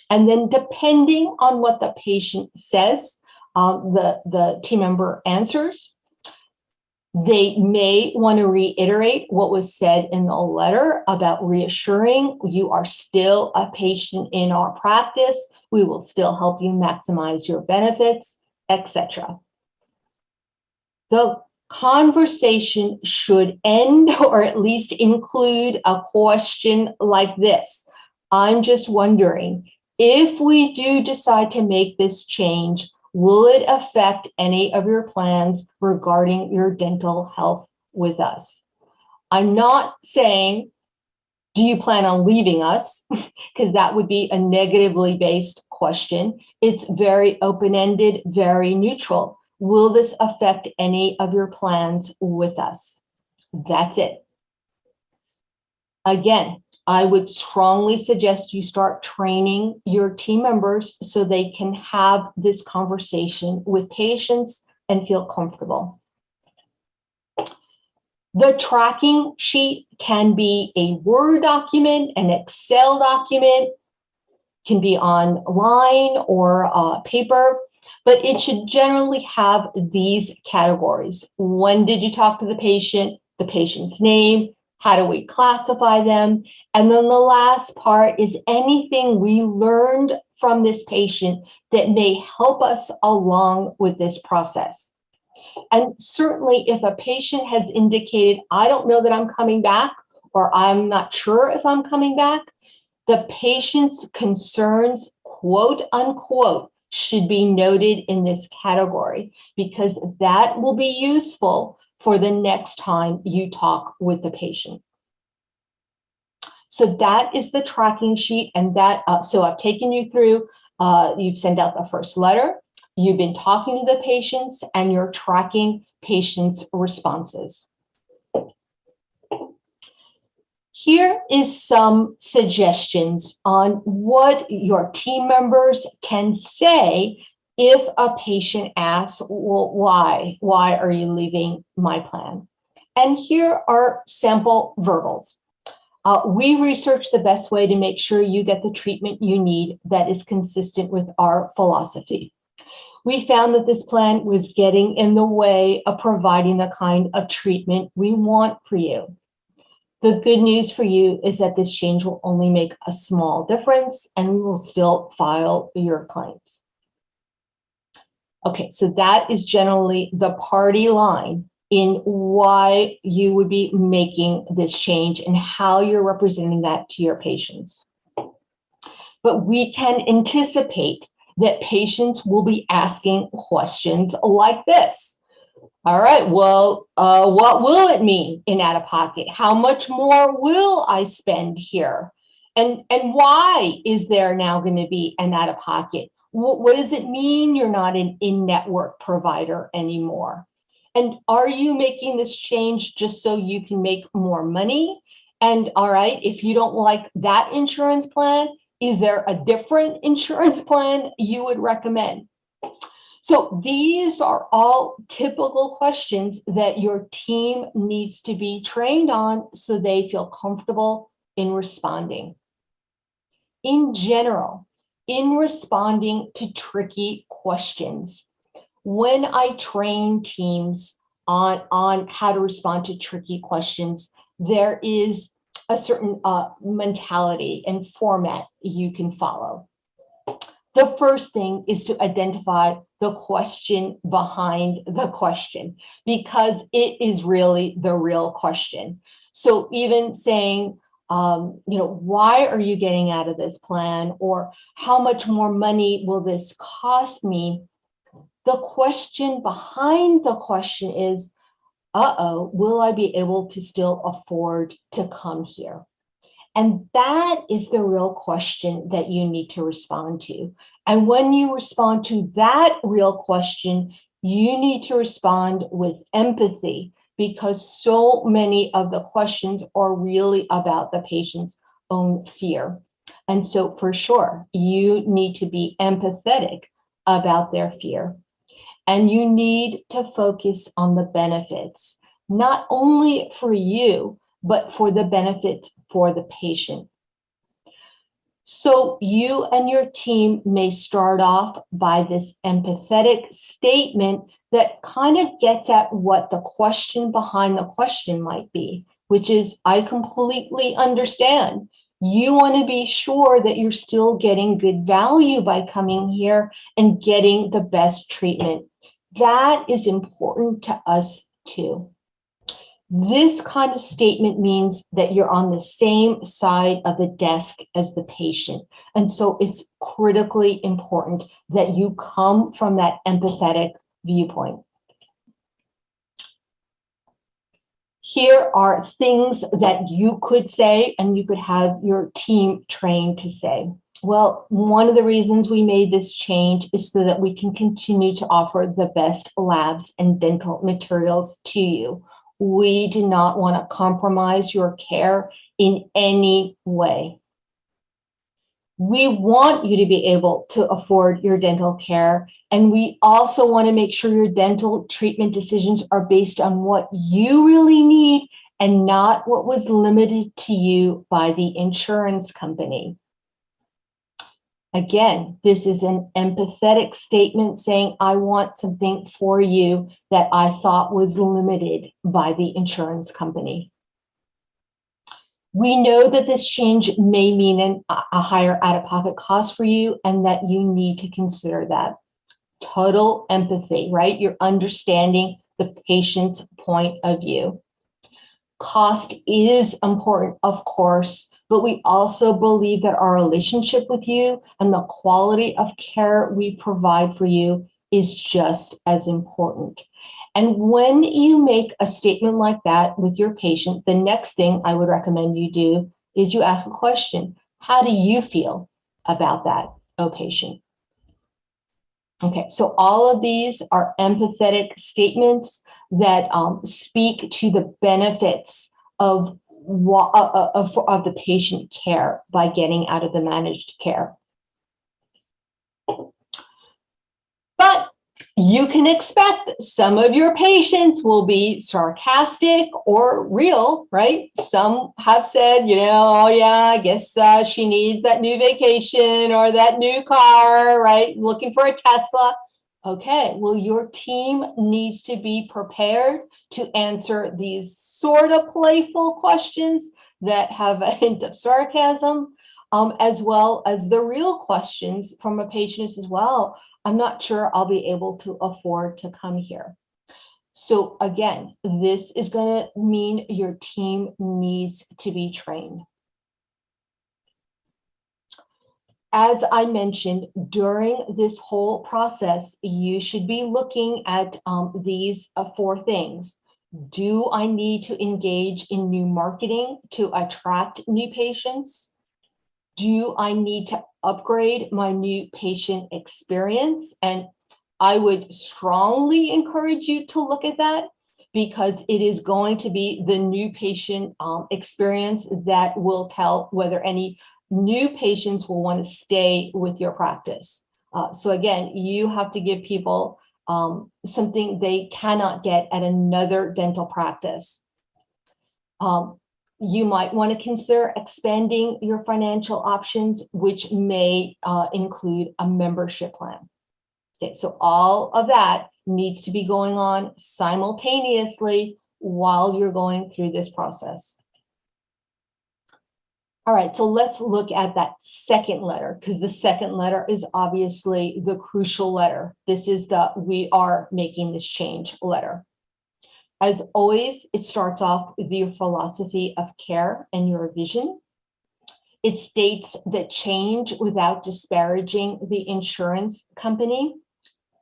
And then depending on what the patient says, the team member answers. They may want to reiterate what was said in the letter about reassuring you are still a patient in our practice. We will still help you maximize your benefits, etc. The conversation should end or at least include a question like this. I'm just wondering, if we do decide to make this change, will it affect any of your plans regarding your dental health with us? I'm not saying, do you plan on leaving us? Because that would be a negatively based question. It's very open-ended, very neutral. Will this affect any of your plans with us? That's it. Again, I would strongly suggest you start training your team members so they can have this conversation with patients and feel comfortable. The tracking sheet can be a Word document, an Excel document, can be online or paper, but it should generally have these categories. When did you talk to the patient's name, how do we classify them? And then the last part is anything we learned from this patient that may help us along with this process. And certainly if a patient has indicated, I don't know that I'm coming back, or I'm not sure if I'm coming back, the patient's concerns, quote unquote, should be noted in this category, because that will be useful for the next time you talk with the patient. So that is the tracking sheet, and that, so I've taken you through, you've sent out the first letter, you've been talking to the patients, and you're tracking patients' responses. Here is some suggestions on what your team members can say if a patient asks, well, why are you leaving my plan? And here are sample verbals. We researched the best way to make sure you get the treatment you need that is consistent with our philosophy. We found that this plan was getting in the way of providing the kind of treatment we want for you. The good news for you is that this change will only make a small difference and we will still file your claims. Okay, so that is generally the party line in why you would be making this change and how you're representing that to your patients. But we can anticipate that patients will be asking questions like this. All right, well, what will it mean in out-of-pocket? How much more will I spend here? And why is there now going to be an out-of-pocket? What does it mean you're not an in-network provider anymore? And are you making this change just so you can make more money? And all right, if you don't like that insurance plan, is there a different insurance plan you would recommend? So these are all typical questions that your team needs to be trained on so they feel comfortable in responding. In general, in responding to tricky questions, when I train teams on how to respond to tricky questions, there is a certain mentality and format you can follow. The first thing is to identify the question behind the question, because it is really the real question. So even saying, why are you getting out of this plan? Or how much more money will this cost me? The question behind the question is, will I be able to still afford to come here? And that is the real question that you need to respond to. And when you respond to that real question, you need to respond with empathy, because so many of the questions are really about the patient's own fear. And so for sure, you need to be empathetic about their fear. And you need to focus on the benefits, not only for you, but for the benefit for the patient. So you and your team may start off by this empathetic statement that kind of gets at what the question behind the question might be, which is, I completely understand. You want to be sure that you're still getting good value by coming here and getting the best treatment. That is important to us too. This kind of statement means that you're on the same side of the desk as the patient. And so it's critically important that you come from that empathetic viewpoint. Here are things that you could say and you could have your team trained to say. Well, one of the reasons we made this change is so that we can continue to offer the best labs and dental materials to you. We do not want to compromise your care in any way. We want you to be able to afford your dental care, and we also want to make sure your dental treatment decisions are based on what you really need and not what was limited to you by the insurance company. Again, this is an empathetic statement saying, I want something for you that I thought was limited by the insurance company. We know that this change may mean a higher out-of-pocket cost for you and that you need to consider that. Total empathy, right? You're understanding the patient's point of view. Cost is important, of course, but we also believe that our relationship with you and the quality of care we provide for you is just as important. And when you make a statement like that with your patient, the next thing I would recommend you do is you ask a question. How do you feel about that, oh patient? Okay, so all of these are empathetic statements that speak to the benefits of the patient care by getting out of the managed care. But you can expect some of your patients will be sarcastic or real, right? Some have said, oh yeah, I guess she needs that new vacation or that new car, right? Looking for a Tesla. Okay, well, your team needs to be prepared to answer these sort of playful questions that have a hint of sarcasm, as well as the real questions from a patient as well. I'm not sure I'll be able to afford to come here. So again, this is going to mean your team needs to be trained. As I mentioned, during this whole process, you should be looking at these 4 things. Do I need to engage in new marketing to attract new patients? Do I need to upgrade my new patient experience? And I would strongly encourage you to look at that, because it is going to be the new patient experience that will tell whether any new patients will want to stay with your practice. So again, you have to give people something they cannot get at another dental practice. You might want to consider expanding your financial options, which may include a membership plan. Okay, so all of that needs to be going on simultaneously while you're going through this process. All right, so let's look at that second letter, because the second letter is obviously the crucial letter. This is the "we are making this change" letter. As always, it starts off with your philosophy of care and your vision. It states that change without disparaging the insurance company.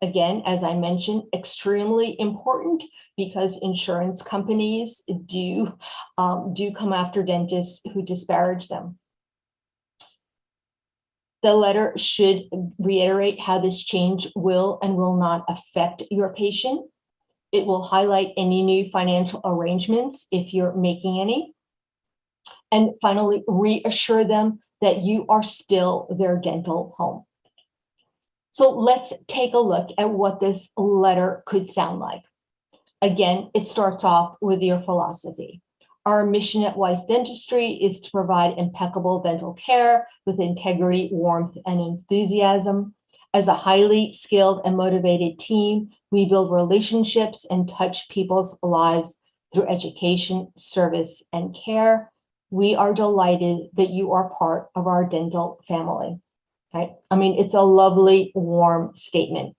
Again, as I mentioned, extremely important, because insurance companies do come after dentists who disparage them. The letter should reiterate how this change will and will not affect your patient. It will highlight any new financial arrangements if you're making any. And finally, reassure them that you are still their dental home. So let's take a look at what this letter could sound like. Again, it starts off with your philosophy. Our mission at Weiss Dentistry is to provide impeccable dental care with integrity, warmth, and enthusiasm. As a highly skilled and motivated team, we build relationships and touch people's lives through education, service, and care. We are delighted that you are part of our dental family. Right? I mean, it's a lovely, warm statement.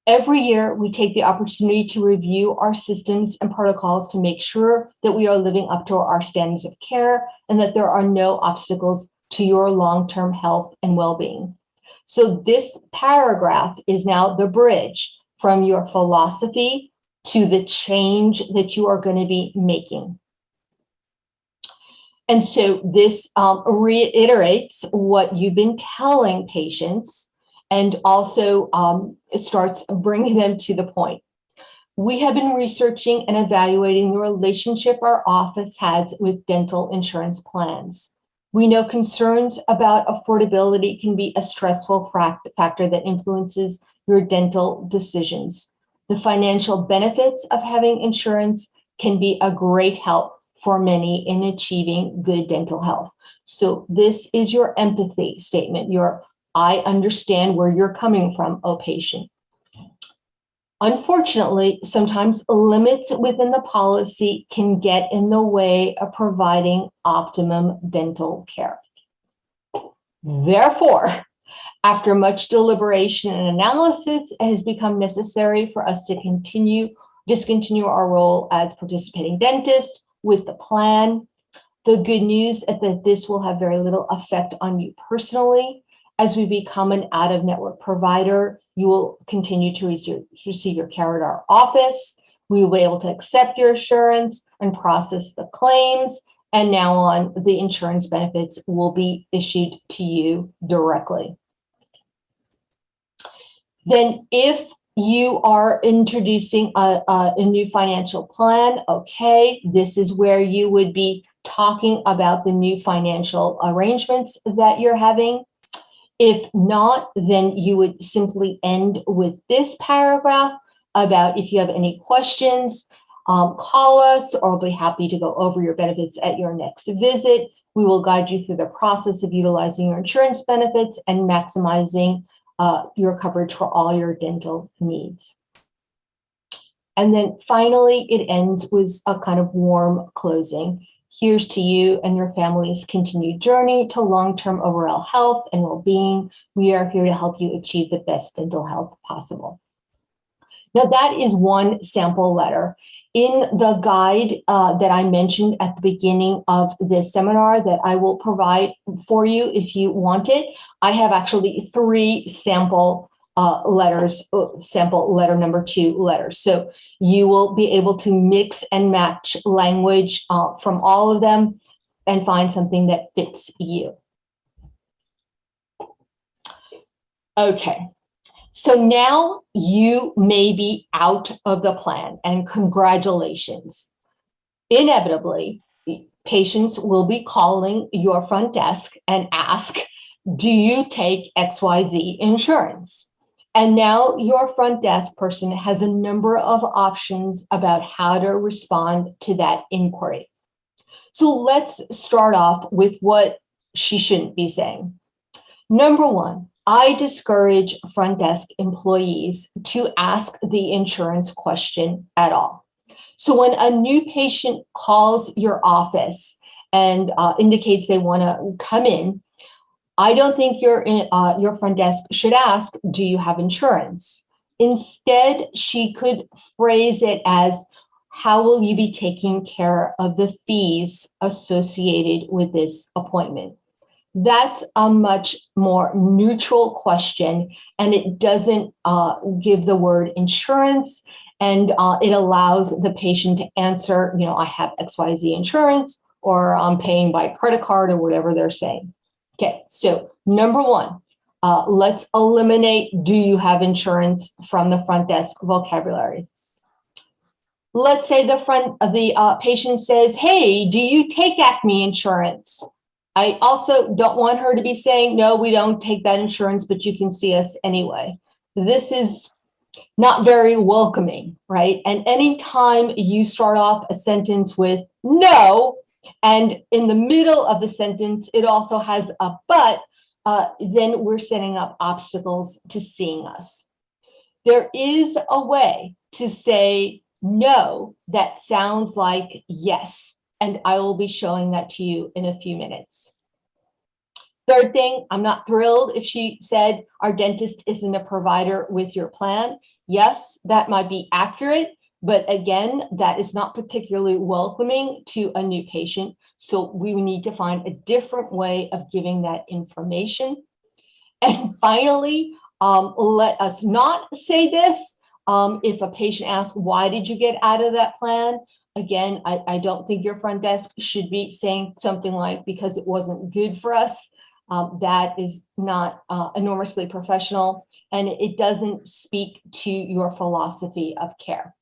Every year, we take the opportunity to review our systems and protocols to make sure that we are living up to our standards of care and that there are no obstacles to your long-term health and well-being. So this paragraph is now the bridge from your philosophy to the change that you are going to be making. And so this reiterates what you've been telling patients, and also it starts bringing them to the point. We have been researching and evaluating the relationship our office has with dental insurance plans. We know concerns about affordability can be a stressful factor that influences your dental decisions. The financial benefits of having insurance can be a great help for many in achieving good dental health. So this is your empathy statement, your "I understand where you're coming from, oh patient." Unfortunately, sometimes limits within the policy can get in the way of providing optimum dental care. Therefore, after much deliberation and analysis, it has become necessary for us to discontinue our role as participating dentist with the plan. The good news is that this will have very little effect on you personally. As we become an out-of-network provider, you will continue to receive your care at our office. We will be able to accept your insurance and process the claims, And now on, the insurance benefits will be issued to you directly. Then if you are introducing a new financial plan, okay, this is where you would be talking about the new financial arrangements that you're having. If not, then you would simply end with this paragraph about if you have any questions, call us, or we'll be happy to go over your benefits at your next visit. We will guide you through the process of utilizing your insurance benefits and maximizing your coverage for all your dental needs. And then finally, it ends with a kind of warm closing. Here's to you and your family's continued journey to long-term overall health and well-being. We are here to help you achieve the best dental health possible. Now, that is one sample letter. In the guide that I mentioned at the beginning of this seminar that I will provide for you if you want it, I have actually 3 sample letters, sample letter number 2 letters. So you will be able to mix and match language from all of them and find something that fits you. Okay. So now you may be out of the plan, and congratulations. Inevitably, patients will be calling your front desk and ask, do you take XYZ insurance? And now your front desk person has a number of options about how to respond to that inquiry. So let's start off with what she shouldn't be saying. Number 1, I discourage front desk employees to ask the insurance question at all. So when a new patient calls your office and indicates they want to come in, I don't think your front desk should ask, do you have insurance? Instead, she could phrase it as, how will you be taking care of the fees associated with this appointment? That's a much more neutral question, and it doesn't give the word insurance, and it allows the patient to answer, I have XYZ insurance, or I'm paying by credit card, or whatever they're saying. Okay, so number 1, let's eliminate do you have insurance from the front desk vocabulary. Let's say the patient says, hey, do you take Acme insurance? I also don't want her to be saying, no, we don't take that insurance, but you can see us anyway. This is not very welcoming, right? And anytime you start off a sentence with no, and in the middle of the sentence, it also has a but, then we're setting up obstacles to seeing us. There is a way to say no that sounds like yes, and I will be showing that to you in a few minutes. Third thing, I'm not thrilled if she said our dentist isn't a provider with your plan. Yes, that might be accurate, but again, that is not particularly welcoming to a new patient. So we need to find a different way of giving that information. And finally, let us not say this. If a patient asks, why did you get out of that plan? Again, I don't think your front desk should be saying something like, because it wasn't good for us. That is not enormously professional, and it doesn't speak to your philosophy of care.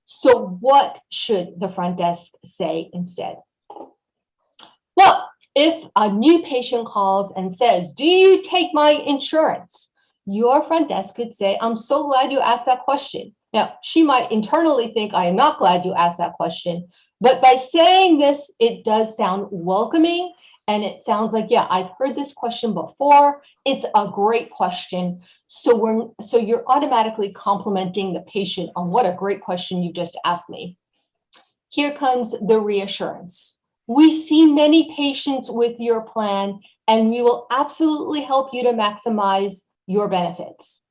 So what should the front desk say instead? Well, if a new patient calls and says, do you take my insurance? Your front desk could say, I'm so glad you asked that question. Now, she might internally think, I am not glad you asked that question, but by saying this, it does sound welcoming, and it sounds like, yeah, I've heard this question before. It's a great question. So you're automatically complimenting the patient on what a great question you just asked me. Here comes the reassurance. We see many patients with your plan, and we will absolutely help you to maximize your benefits.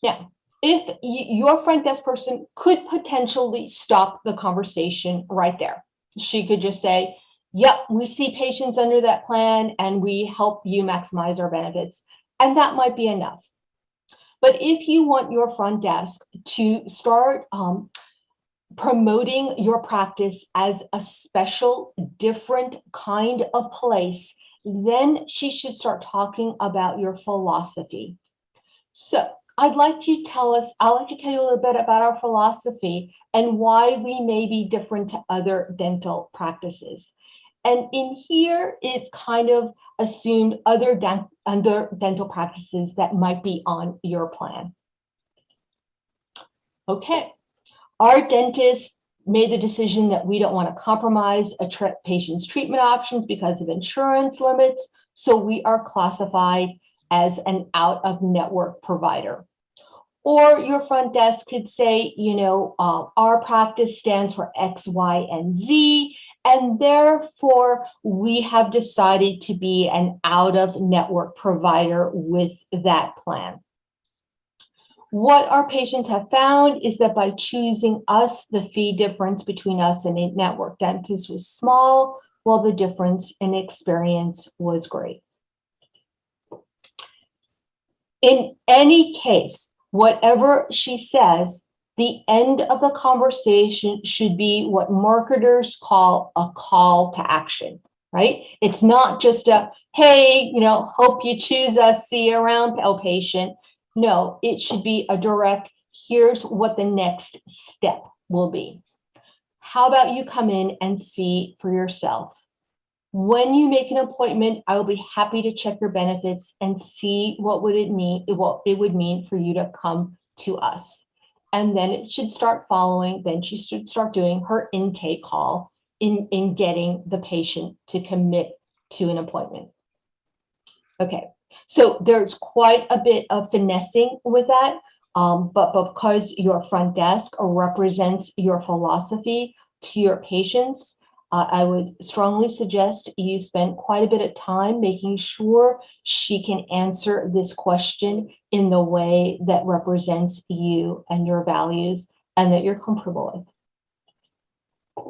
Now, if your front desk person could potentially stop the conversation right there. She could just say, yep, we see patients under that plan and we help you maximize our benefits. And that might be enough. But if you want your front desk to start promoting your practice as a special, different kind of place, then she should start talking about your philosophy. So I'd like to tell you a little bit about our philosophy and why we may be different to other dental practices. And in here, it's kind of assumed other dental practices that might be on your plan. Okay, our dentist made the decision that we don't want to compromise a patient's treatment options because of insurance limits, so we are classified as an out-of-network provider. Or your front desk could say, our practice stands for X, Y, and Z, and therefore we have decided to be an out-of-network provider with that plan. What our patients have found is that by choosing us, the fee difference between us and a network dentist was small, while the difference in experience was great. In any case, whatever she says, the end of the conversation should be what marketers call a call to action, right? It's not just a, hey, hope you choose us, see you around, patient. No, it should be a direct, here's what the next step will be. How about you come in and see for yourself? When you make an appointment, I will be happy to check your benefits and see what it would mean for you to come to us. And then it should start following, then she should start doing her intake call in getting the patient to commit to an appointment. Okay, so there's quite a bit of finessing with that, but because your front desk represents your philosophy to your patients, I would strongly suggest you spend quite a bit of time making sure she can answer this question in the way that represents you and your values and that you're comfortable with.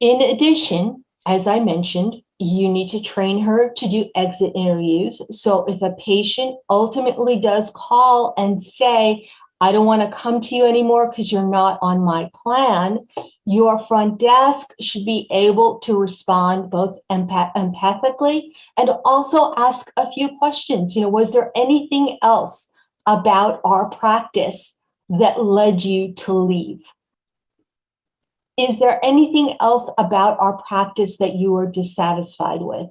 In addition, as I mentioned, you need to train her to do exit interviews. So if a patient ultimately does call and say, I don't want to come to you anymore because you're not on my plan, your front desk should be able to respond both empathically and also ask a few questions. Was there anything else about our practice that led you to leave? Is there anything else about our practice that you are dissatisfied with?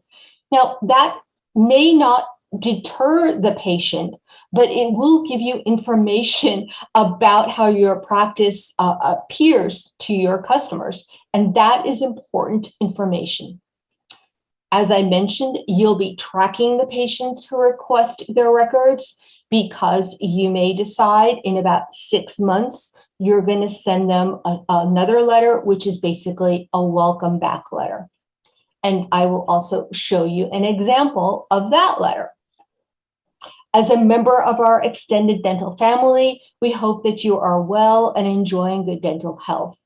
Now, that may not deter the patient, but it will give you information about how your practice appears to your customers. And that is important information. As I mentioned, you'll be tracking the patients who request their records because you may decide in about 6 months, you're going to send them another letter, which is basically a welcome back letter. And I will also show you an example of that letter. As a member of our extended dental family, we hope that you are well and enjoying good dental health.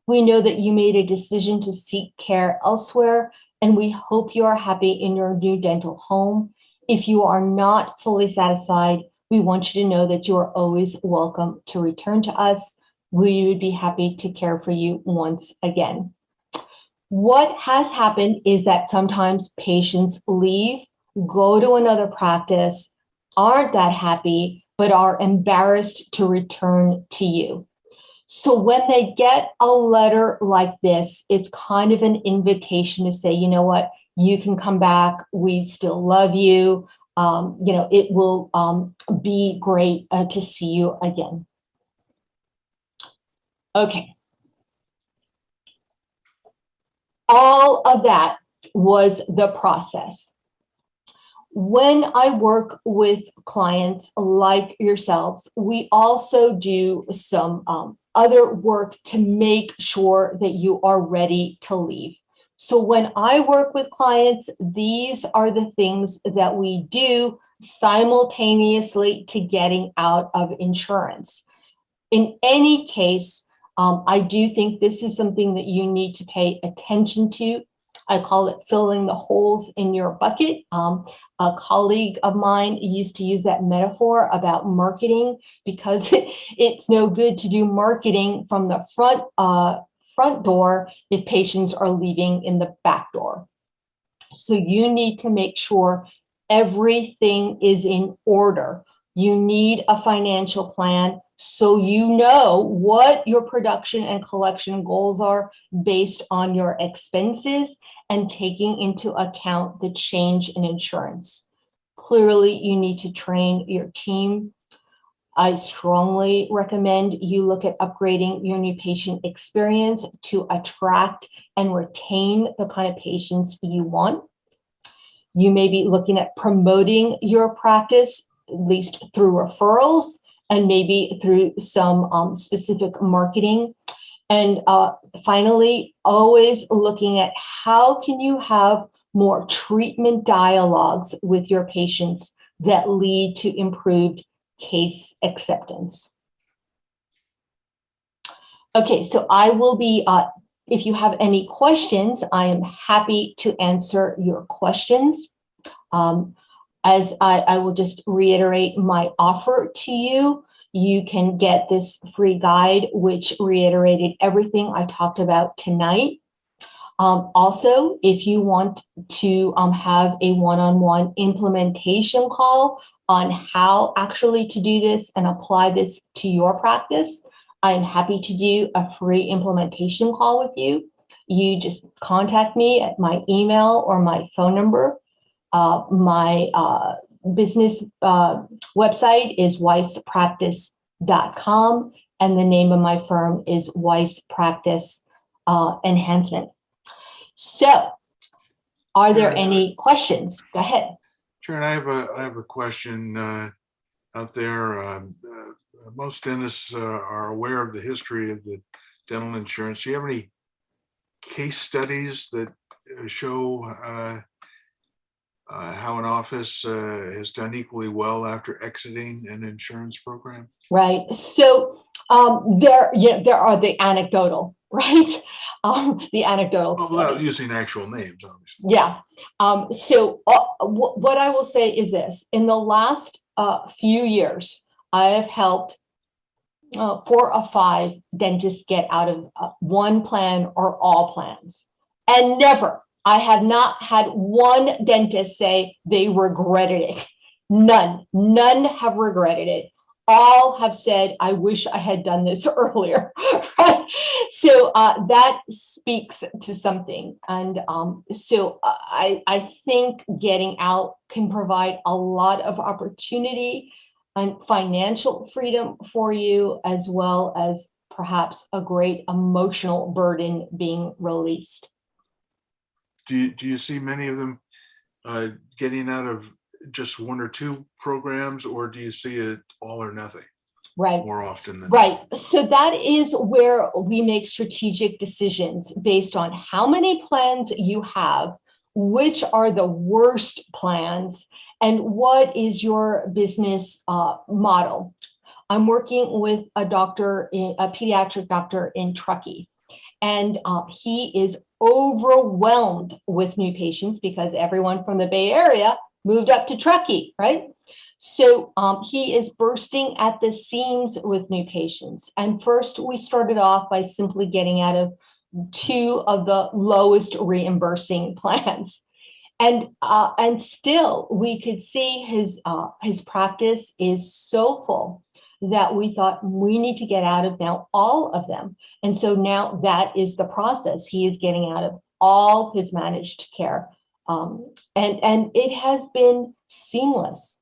We know that you made a decision to seek care elsewhere, and we hope you are happy in your new dental home. If you are not fully satisfied, we want you to know that you are always welcome to return to us. We would be happy to care for you once again. What has happened is that sometimes patients leave, go to another practice, aren't that happy, but are embarrassed to return to you. So when they get a letter like this, it's kind of an invitation to say, you know what, you can come back, we still love you. It will be great to see you again. Okay. All of that was the process. When I work with clients like yourselves, we also do some other work to make sure that you are ready to leave. So when I work with clients, these are the things that we do simultaneously to getting out of insurance. In any case, I do think this is something that you need to pay attention to. I call it filling the holes in your bucket. A colleague of mine used to use that metaphor about marketing because it's no good to do marketing from the front door if patients are leaving in the back door. So you need to make sure everything is in order. You need a financial plan so you know what your production and collection goals are based on your expenses and taking into account the change in insurance. Clearly, you need to train your team. I strongly recommend you look at upgrading your new patient experience to attract and retain the kind of patients you want. You may be looking at promoting your practice, at least through referrals and maybe through some specific marketing. And finally, always looking at how can you have more treatment dialogues with your patients that lead to improved case acceptance. Okay, so I will be, if you have any questions, I am happy to answer your questions. As I will just reiterate my offer to you. You can get this free guide, which reiterated everything I talked about tonight. Also, if you want to have a one-on-one implementation call on how actually to do this and apply this to your practice, I'm happy to do a free implementation call with you. You just contact me at my email or my phone number. My business website is weisspractice.com, and the name of my firm is Weiss Practice Enhancement. So, are there any questions? Go ahead. Sharon, I have a question out there. Most dentists are aware of the history of the dental insurance. Do you have any case studies that show how an office has done equally well after exiting an insurance program? Right. So there are the anecdotal, right? The anecdotal. Well, without using actual names, obviously. Yeah. So what I will say is this: in the last few years, I have helped 4 or 5 dentists get out of one plan or all plans, and never. I have not had one dentist say they regretted it. None have regretted it. All have said, I wish I had done this earlier. Right? So that speaks to something. And so I think getting out can provide a lot of opportunity and financial freedom for you, as well as perhaps a great emotional burden being released. Do you see many of them getting out of just 1 or 2 programs, or do you see it all or nothing? Right. More often than right. So that is where we make strategic decisions based on how many plans you have, which are the worst plans, and what is your business model. I'm working with a pediatric doctor in Truckee, and he is overwhelmed with new patients because everyone from the Bay Area moved up to Truckee, right? So he is bursting at the seams with new patients. And first, we started off by simply getting out of 2 of the lowest reimbursing plans. And still, we could see his practice is so full that we thought we need to get out of now all of them. And so now that is the process. He is getting out of all his managed care. And it has been seamless.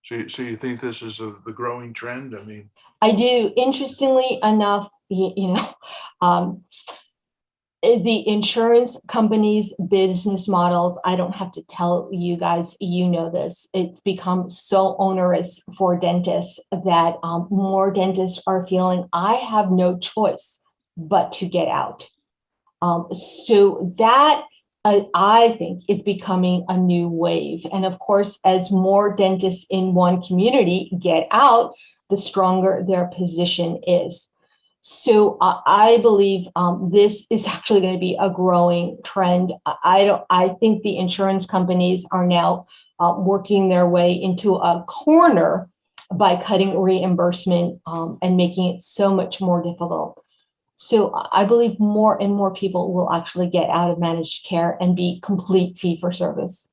So you think this is the growing trend? I mean, I do. Interestingly enough, the insurance companies' business models, I don't have to tell you guys, you know this, it's become so onerous for dentists that more dentists are feeling I have no choice but to get out. So that I think is becoming a new wave. And of course, as more dentists in one community get out, the stronger their position is. So I believe this is actually going to be a growing trend. I think the insurance companies are now working their way into a corner by cutting reimbursement and making it so much more difficult. So I believe more and more people will actually get out of managed care and be complete fee for service.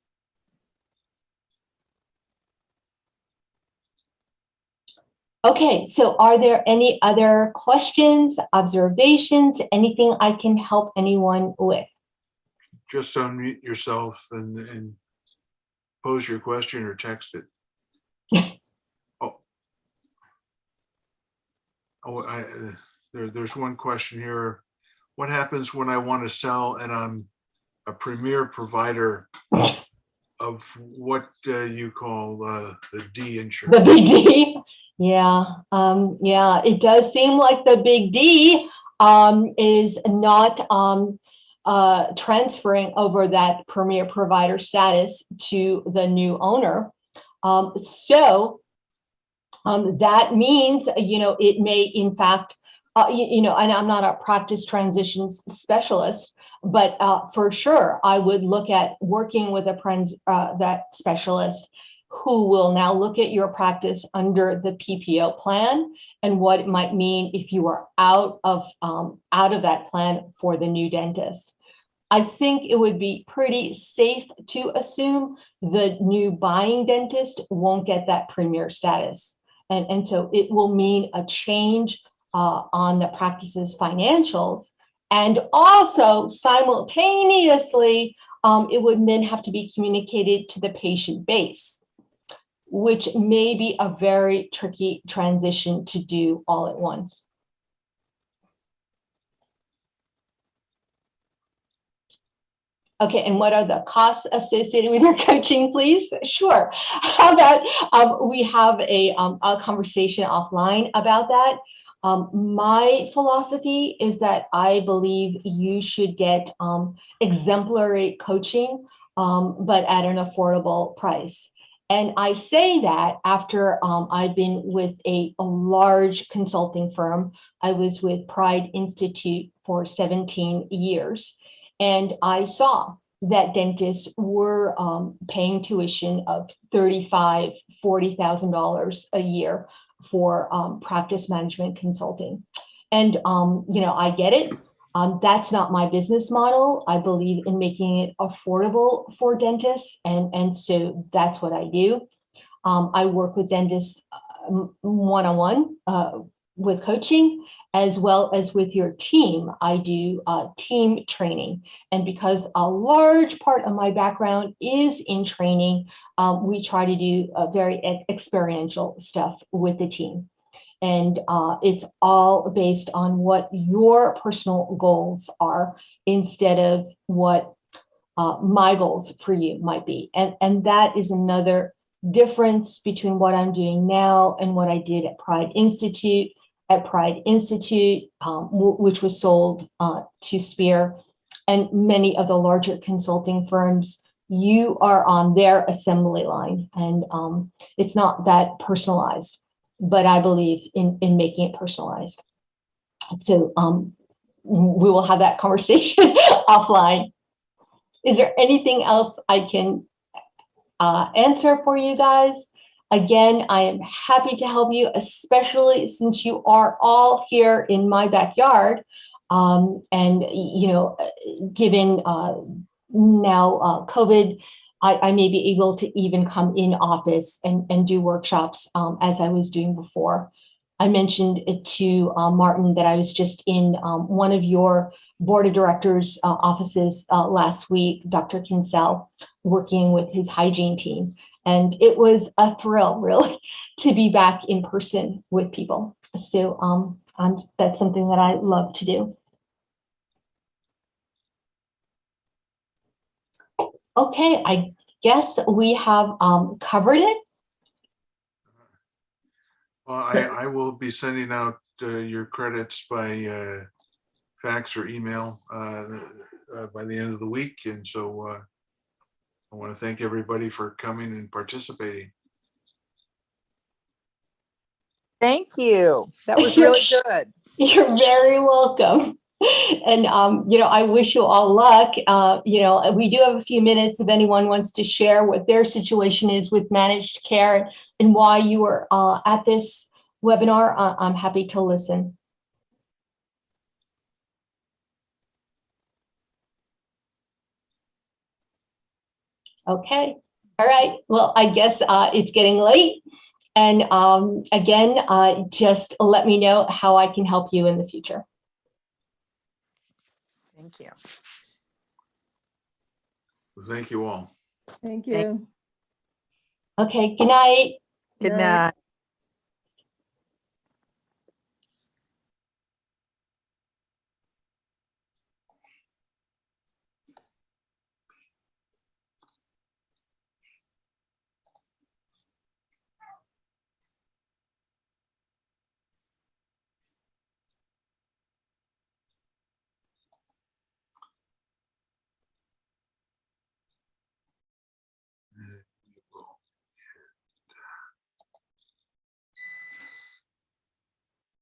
Okay, so are there any other questions, observations, anything I can help anyone with? Just unmute yourself and pose your question or text it. Oh, there's one question here. What happens when I want to sell and I'm a premier provider of what you call the D The insurance? big D? Yeah, yeah, it does seem like the big D is not transferring over that premier provider status to the new owner. So that means, it may in fact, and I'm not a practice transitions specialist, but for sure, I would look at working with that specialist who will now look at your practice under the PPO plan and what it might mean if you are out of that plan for the new dentist. I think it would be pretty safe to assume the new buying dentist won't get that premier status. And so it will mean a change on the practice's financials. And also simultaneously, it would then have to be communicated to the patient base, which may be a very tricky transition to do all at once. Okay, and what are the costs associated with your coaching, please? Sure. How about we have a conversation offline about that? My philosophy is that I believe you should get exemplary coaching, but at an affordable price. And I say that after I've been with a large consulting firm. I was with Pride Institute for 17 years. And I saw that dentists were paying tuition of $35,000, $40,000 a year for practice management consulting. And, I get it. That's not my business model. I believe in making it affordable for dentists. And so that's what I do. I work with dentists one-on-one with coaching, as well as with your team. I do team training. And because a large part of my background is in training, we try to do very experiential stuff with the team. And it's all based on what your personal goals are instead of what my goals for you might be. And that is another difference between what I'm doing now and what I did at Pride Institute. At Pride Institute, which was sold to Spear, and many of the larger consulting firms, you are on their assembly line, and it's not that personalized, but I believe in making it personalized. So we will have that conversation offline. Is there anything else I can answer for you guys? Again, I am happy to help you, especially since you are all here in my backyard. And, given now COVID, I may be able to even come in office and do workshops as I was doing before. I mentioned it to Martin that I was just in one of your board of directors offices last week, Dr. Kinsell, working with his hygiene team. And it was a thrill, really, to be back in person with people. So that's something that I love to do. Okay, I guess we have covered it. Well, I will be sending out your credits by fax or email by the end of the week. And so I want to thank everybody for coming and participating. Thank you. That was really good. You're very welcome. And, I wish you all luck. We do have a few minutes if anyone wants to share what their situation is with managed care and why you are at this webinar. I'm happy to listen. Okay. All right. Well, I guess it's getting late. And again, just let me know how I can help you in the future. Thank you. Thank you all. Thank Thank- you. Okay. Good night. Good Night. night.